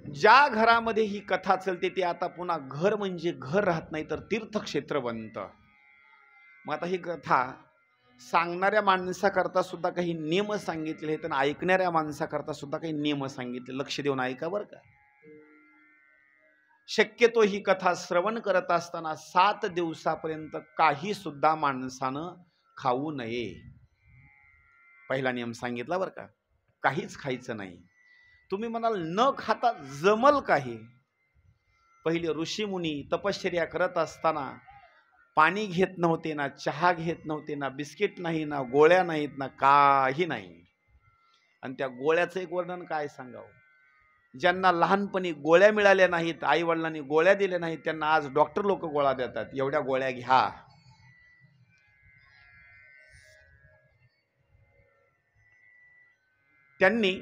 ज्या घरामध्ये ही कथा चालते ते आता पुन्हा घर म्हणजे घर राहत नाही, तर तीर्थक्षेत्र बनतं. मग आता ही कथा सांगणाऱ्या माणसाकरता सुद्धा काही नियम सांगितले आहेत आणि ऐकणाऱ्या माणसाकरता सुद्धा काही नियम सांगितले. लक्ष देऊन ऐका बरं का. शक्यतो ही कथा श्रवण करत असताना 7 दिवसापर्यंत काही सुद्धा माणसानं खाऊ नये. पहिला नियम सांगितला बरं का, काहीच खायचं नाही. तुम्ही म्हणाल न खाता जमल काही? पहिले ऋषीमुनी तपश्चर्या करत असताना पाणी घेत नव्हते ना, चहा घेत नव्हते ना, बिस्किट नाही ना, गोळ्या नाहीत ना, काही नाही. आणि त्या गोळ्याचं एक वर्णन काय सांगावं. ज्यांना लहानपणी गोळ्या मिळाल्या नाहीत, आई वडिलांनी गोळ्या दिल्या नाहीत, त्यांना आज डॉक्टर लोक गोळ्या देतात, एवढ्या गोळ्या घ्या. त्यांनी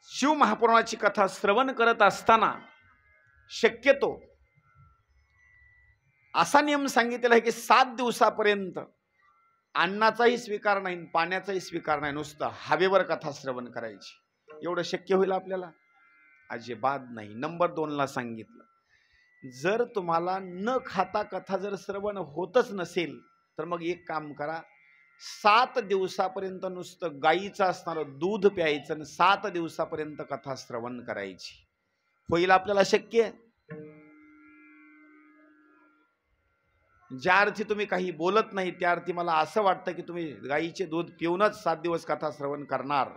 शिव महापुराणाची कथा श्रवण करत असताना शक्यतो असा नियम सांगितलेला आहे की 7 दिवसापर्यंत अन्नाचाही स्वीकार नाही, पाण्याचाही स्वीकार नाही, नुसतं हवेवर कथा श्रवण करायची. एवढं शक्य होईल आपल्याला? अजिबात नाही. नंबर 2 ला सांगितलं, जर तुम्हाला न खाता कथा जर श्रवण होतच नसेल तर मग एक काम करा, 7 दिवसापर्यंत नुसतं गाईचं असणारं दूध प्यायचं आणि 7 दिवसापर्यंत कथा श्रवण करायची. होईल आपल्याला शक्य? ज्या अर्थी तुम्ही काही बोलत नाही त्या अर्थी मला असं वाटतं की तुम्ही गाईचे दूध पिऊनच 7 दिवस कथा श्रवण करणार.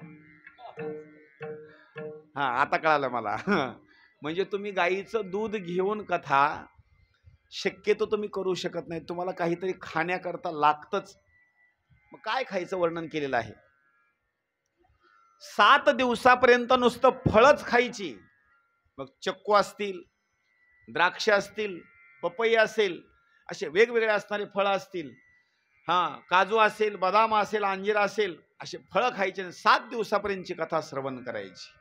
हा, आता कळालं मला. म्हणजे तुम्ही गाईचं दूध घेऊन कथा शक्यतो तुम्ही करू शकत नाही, तुम्हाला काहीतरी खाण्याकरता लागतच. मग काय खायचं वर्णन केलेलं आहे? 7 दिवसापर्यंत नुसतं फळच खायची. मग चक्कू असतील, द्राक्ष असतील, पपई असेल, असे वेगवेगळे असणारे फळं असतील, काजू असेल, बदाम असेल, अंजीर असेल, असे फळं खायचे. 7 दिवसापर्यंतची कथा श्रवण करायची.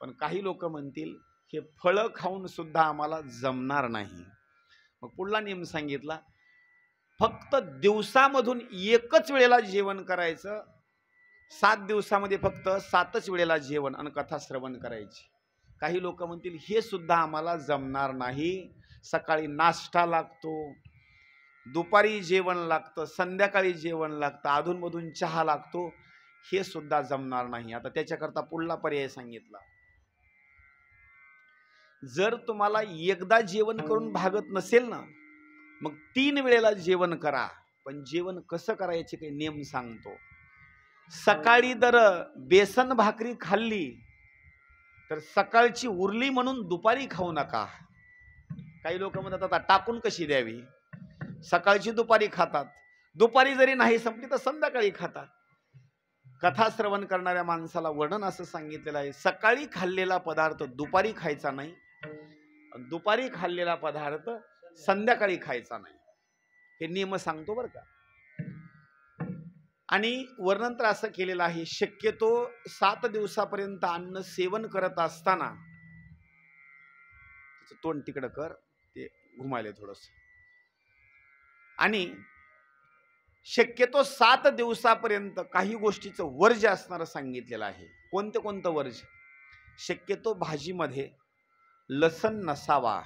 पण काही लोक म्हणतील हे फळं खाऊन सुद्धा आम्हाला जमणार नाही. मग पुढला नियम सांगितला, फक्त दिवसामधून एकच वेळेला जेवण करायचं. 7 दिवसामध्ये फक्त 7च वेळेला जेवण आणि कथा श्रवण करायची. काही लोक म्हणतील हे सुद्धा आम्हाला जमणार नाही. सकाळी नाश्ता लागतो, दुपारी जेवण लागतं, संध्याकाळी जेवण लागतं, अधूनमधून चहा लागतो, हे सुद्धा जमणार नाही. आता त्याच्याकरता पुढला पर्याय सांगितला, जर तुम्हाला एकदा जेवण करून भागत नसेल ना, मग 3 वेळेला जेवण करा. पण जेवण कसं करायचे काही नियम सांगतो. सकाळी जर बेसन भाकरी खाल्ली तर सकाळची उरली म्हणून दुपारी खाऊ नका. काही लोक म्हणतात आता टाकून कशी द्यावी, सकाळची दुपारी खातात, दुपारी जरी नाही संपली तर संध्याकाळी खातात. कथा श्रवण करणाऱ्या माणसाला वर्णन असं सांगितलेलं आहे, सकाळी खाल्लेला पदार्थ दुपारी खायचा नाही, दुपारी खाल्लेला पदार्थ संध्याकाळी खायचा नाही. हे नियम सांगतो बरं का. आणि वर्णन तर असं केलेलं आहे, शक्यतो 7 दिवसापर्यंत अन्न सेवन करत असताना, तोंड तिकडं कर, ते घुमायले थोडस, आणि शक्यतो 7 दिवसापर्यंत काही गोष्टीचं वर्ज्य असणारं सांगितलेलं आहे. कोणतं वर्ज्य? शक्यतो भाजीमध्ये लसण नसावा,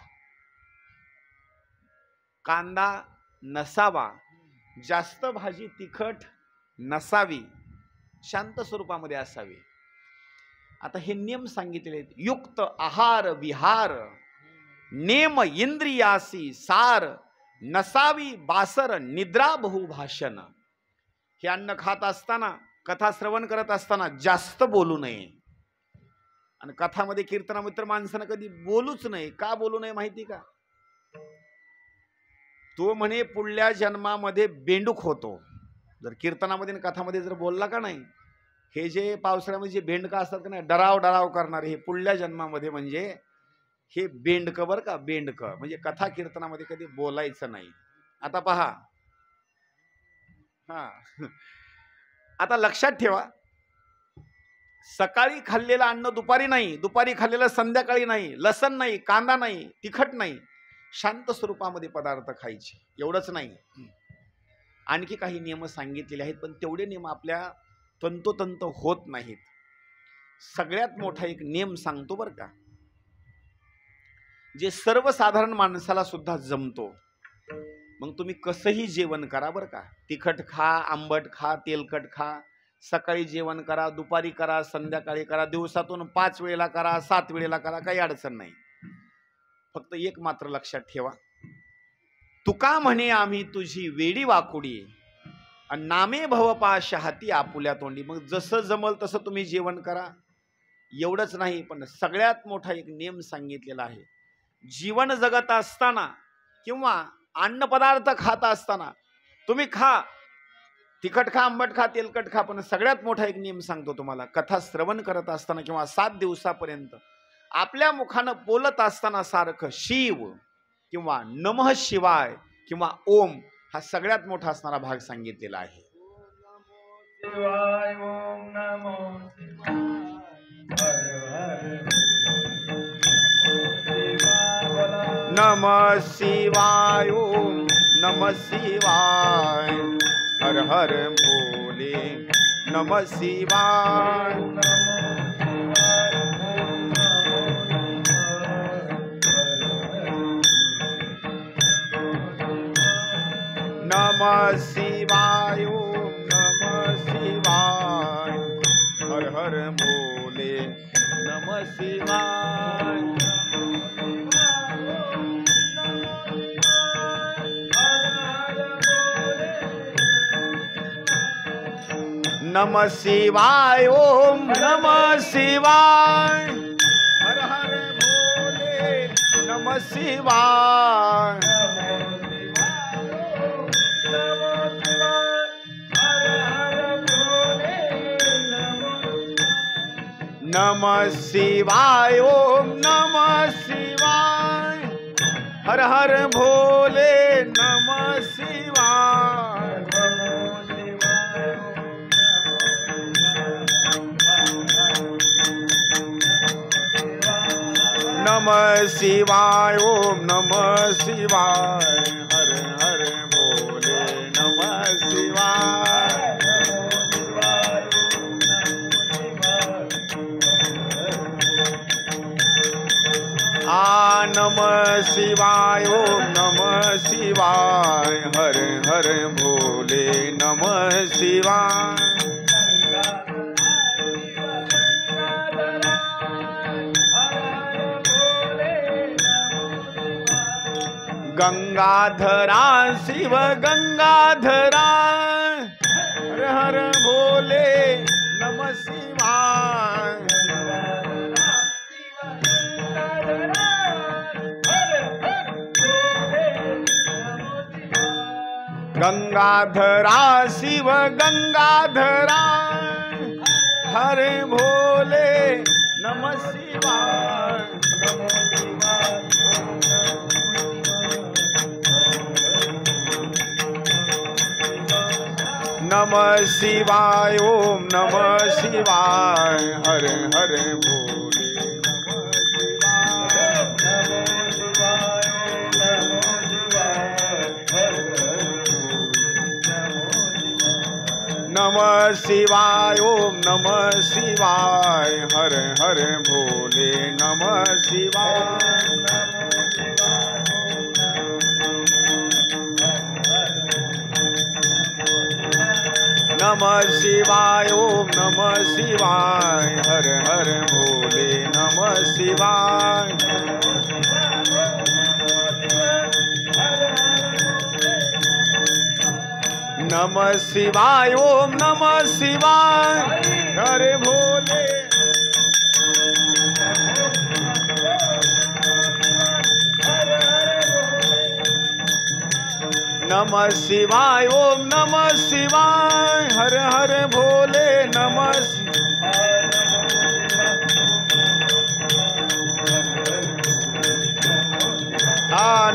कांदा नसावा, जास्त भाजी तिखट नसावी, शांत स्वरूपामध्ये असावी. आता हे नियम सांगितलेले आहेत. युक्त आहार विहार नेम इंद्रियासी सार नसावी बासर निद्रा बहुभाषण. हे अन्न खात असताना, कथा श्रवण करत असताना जास्त बोलू नये. आणि कथामध्ये कीर्तनामध्ये तर माणसानं कधी बोलूच नाही. का बोलू नये माहिती का? तो म्हणे पुढल्या जन्मामध्ये बेंडूक होतो. जर कीर्तनामध्ये आणि कथामध्ये जर बोलला का नाही, हे जे पावसाळ्यामध्ये जे बेंडकं असतात का नाही, डराव करणारे, हे पुढल्या जन्मामध्ये म्हणजे हे बेंडकं बरं का, बेंडकं म्हणजे कथा कीर्तनामध्ये कधी बोलायचं नाही. आता पहा, आता लक्षात ठेवा, सकाळी खाल्लेलं अन्न दुपारी नाही, दुपारी खाल्लेलं संध्याकाळी नाही, लसण नाही, कांदा नाही, तिखट नाही, शांत स्वरूपामध्ये पदार्थ खायचे. एवढंच नाही, आणखी काही नियम सांगितलेले आहेत, पण तेवढे नियम आपल्या तंतोतंत होत नाहीत. सगळ्यात मोठा एक नियम सांगतो बरं का, जे सर्वसाधारण माणसाला सुद्धा जमतो. मग तुम्ही कसंही जेवण करा बरं का, तिखट खा, आंबट खा, तेलकट खा, सकाळी जेवण करा, दुपारी करा, संध्याकाळी करा, दिवसातून 5 वेळेला करा, 7 वेळेला करा, काही अडचण नाही. फक्त एक मात्र लक्षात ठेवा, तुका म्हणे आम्ही तुझी वेडी वाकुडी आणि नामे भवपाश हाती आपुल्या तोंडी. मग जसं जमल तसं तुम्ही जेवण करा. एवढंच नाही, पण सगळ्यात मोठा एक नियम सांगितलेला आहे. जीवन जगत असताना किंवा अन्न पदार्थ खात असताना तुम्ही खा, तिखट खा, आंबट खा, तेलकट खा, पण सगळ्यात मोठा एक नियम सांगतो तुम्हाला, कथा श्रवण करत असताना किंवा 7 दिवसापर्यंत आपल्या मुखानं बोलत असताना सारखं शिव किंवा नमः शिवाय किंवा ओम हा सगळ्यात मोठा असणारा भाग सांगितलेला आहे. शिवाय ओम नमो शिवाय हर हर शिवाय नमः शिवाय ओम नमः शिवाय हर हर भोले नमः शिवाय नमः शिवाय ओम नमः शिवाय हर हर भोले नमः शिवाय नमः शिवाय ओम नमः शिवाय हर हर भोले नमः शिवाय नमः शिवाय ओम नमः शिवाय हर हर भोले नमः शिवाय नमः शिवाय ओम नमः शिवाय हर हर भोले नमः शिवाय नमः शिवाय ओम नमः शिवाय हर हर भोले नमः शिवाय गंगाधरा शिव गंगाधरा हर हर भोले नमः शिवाय गंगाधरा शिव गंगाधरा हरे भोले नमः शिवाय नमः शिवाय ओम नमः शिवाय हरे हरे भोले नमः शिवाय ओम नमः शिवाय हर हर भोले नमः शिवाय नमः शिवाय ओम नमः शिवाय हर हर भोले नमः शिवाय नमः शिवाय ओम नमः शिवाय हरे भोले नमः शिवाय ओम नमः शिवाय हर हर भोले नमः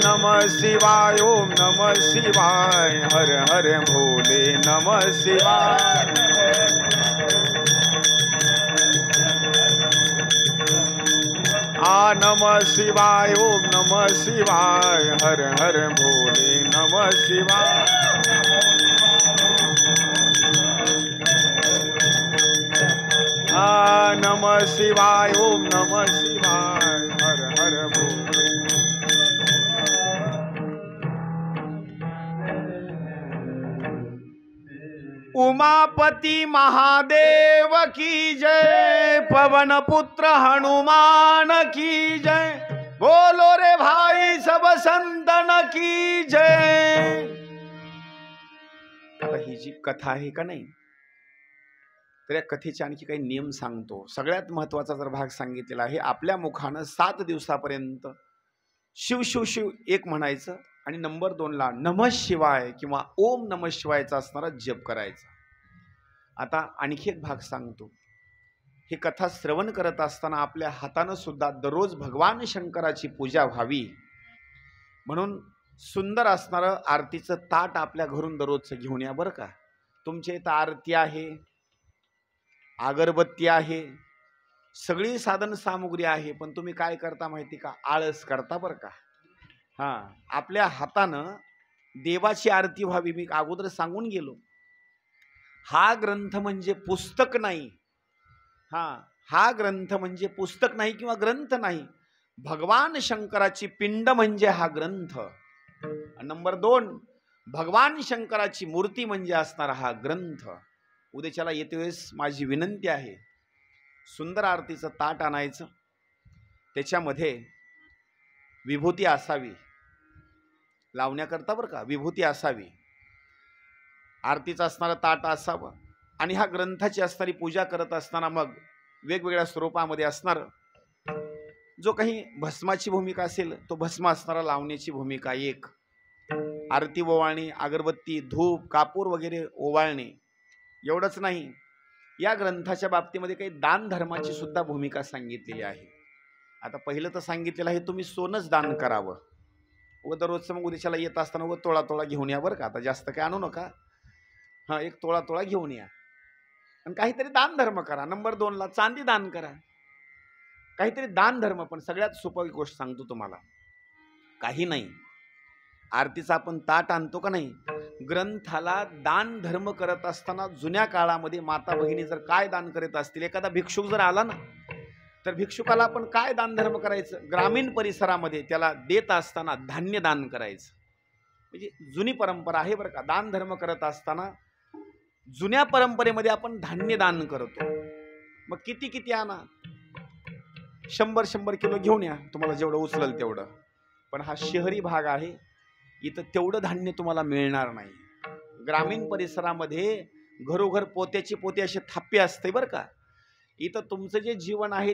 नमः शिवाय ओम नमः शिवाय हर हर भोले नमः शिवाय नमः शिवाय ओम नमः शिवाय हर हर भोले नमः शिवाय नमः शिवाय ओम नमः शिवाय हर हर भोले उमापति महादेव की जय पवन पुत्र हनुमान की जय बोलो रे भाई सब संतन की जय। आता ही जी कथा आहे का नाही तर या कथेचे आणखी काही नियम सांगतो। सगळ्यात महत्त्वाचा जर भाग सांगितलेला आहे आपल्या मुखानं 7 दिवसापर्यंत शिव शिव शिव एक म्हणायचं आणि नंबर 2 ला नमः शिवाय किंवा ओम नमः शिवायचा असणारा जप करायचा। आता आणखी एक भाग सांगतो। ही कथा श्रवण करत असताना आपल्या हातानं सुद्धा दररोज भगवान शंकराची पूजा व्हावी म्हणून सुंदर असणारं आरतीचं ताट आपल्या घरून दररोजचं घेऊन या बरं का। तुमच्या इथं आरती आहे, अगरबत्ती आहे, सगळी साधन सामुग्री आहे, पण तुम्ही काय करता माहिती का, आळस करता बरं का। हा, आपल्या हातानं देवाची आरती व्हावी. मी अगोदर सांगून गेलो, हा ग्रंथ म्हणजे पुस्तक नाही. हा ग्रंथ म्हणजे पुस्तक नाही किंवा ग्रंथ नाही. भगवान शंकराची पिंड म्हणजे हा ग्रंथ. नंबर 2, भगवान शंकराची मूर्ती म्हणजे असणारा हा ग्रंथ. उद्याच्याला येते वेळेस माझी विनंती आहे, सुंदर आरतीचं ताट आणायचं, त्याच्यामध्ये विभूती असावी, लावण्याकरता बरं का, विभूती असावी, आरतीचं असणारं ताट असावं, आणि हा ग्रंथाची असणारी पूजा करत असताना मग वेगवेगळ्या स्वरूपामध्ये असणार, जो काही भस्माची भूमिका असेल तो भस्म असणारा, लावण्याची भूमिका एक, आरती ओवाळणे, अगरबत्ती, धूप, कापूर वगैरे ओवाळणे. एवढंच नाही, या ग्रंथाच्या बाबतीमध्ये काही दान धर्माची सुद्धा भूमिका सांगितलेली आहे. आता पहिलं तर सांगितलेलं आहे तुम्ही सोनच दान करावं, व दररोजचं मग उद्याच्याला येत असताना व तोळा तोळा घेऊन या बरं का. आता जास्त काय आणू नका, हा, एक तोळा तोळा घेऊन या आणि काहीतरी दान धर्म करा. नंबर 2ला चांदी दान करा, काहीतरी दान धर्म. पण सगळ्यात सोपी गोष्ट सांगतो तुम्हाला, काही नाही, आरतीचा आपण ताट आणतो का नाही, ग्रंथाला दान धर्म करत असताना जुन्या काळामध्ये माता भगिनी जर काय दान करत असतील, एखादा भिक्षुक जर आला ना, तर भिक्षुकाला आपण काय दान धर्म करायचं, ग्रामीण परिसरामध्ये त्याला देत असताना धान्य दान करायचं. म्हणजे जुनी परंपरा आहे बरं का. दान धर्म करत असताना जुन्या परंपरेमध्ये आपण धान्य दान करतो. मग किती किती आणा, 100 किलो घेऊन या, तुम्हाला जेवढं उचलल तेवढं. पण हा शहरी भाग आहे, इथं तेवढं धान्य तुम्हाला मिळणार नाही. ग्रामीण परिसरामध्ये घरोघर पोत्याची पोते असे थापे असते बरं का. इथं तुमचं जे जीवन आहे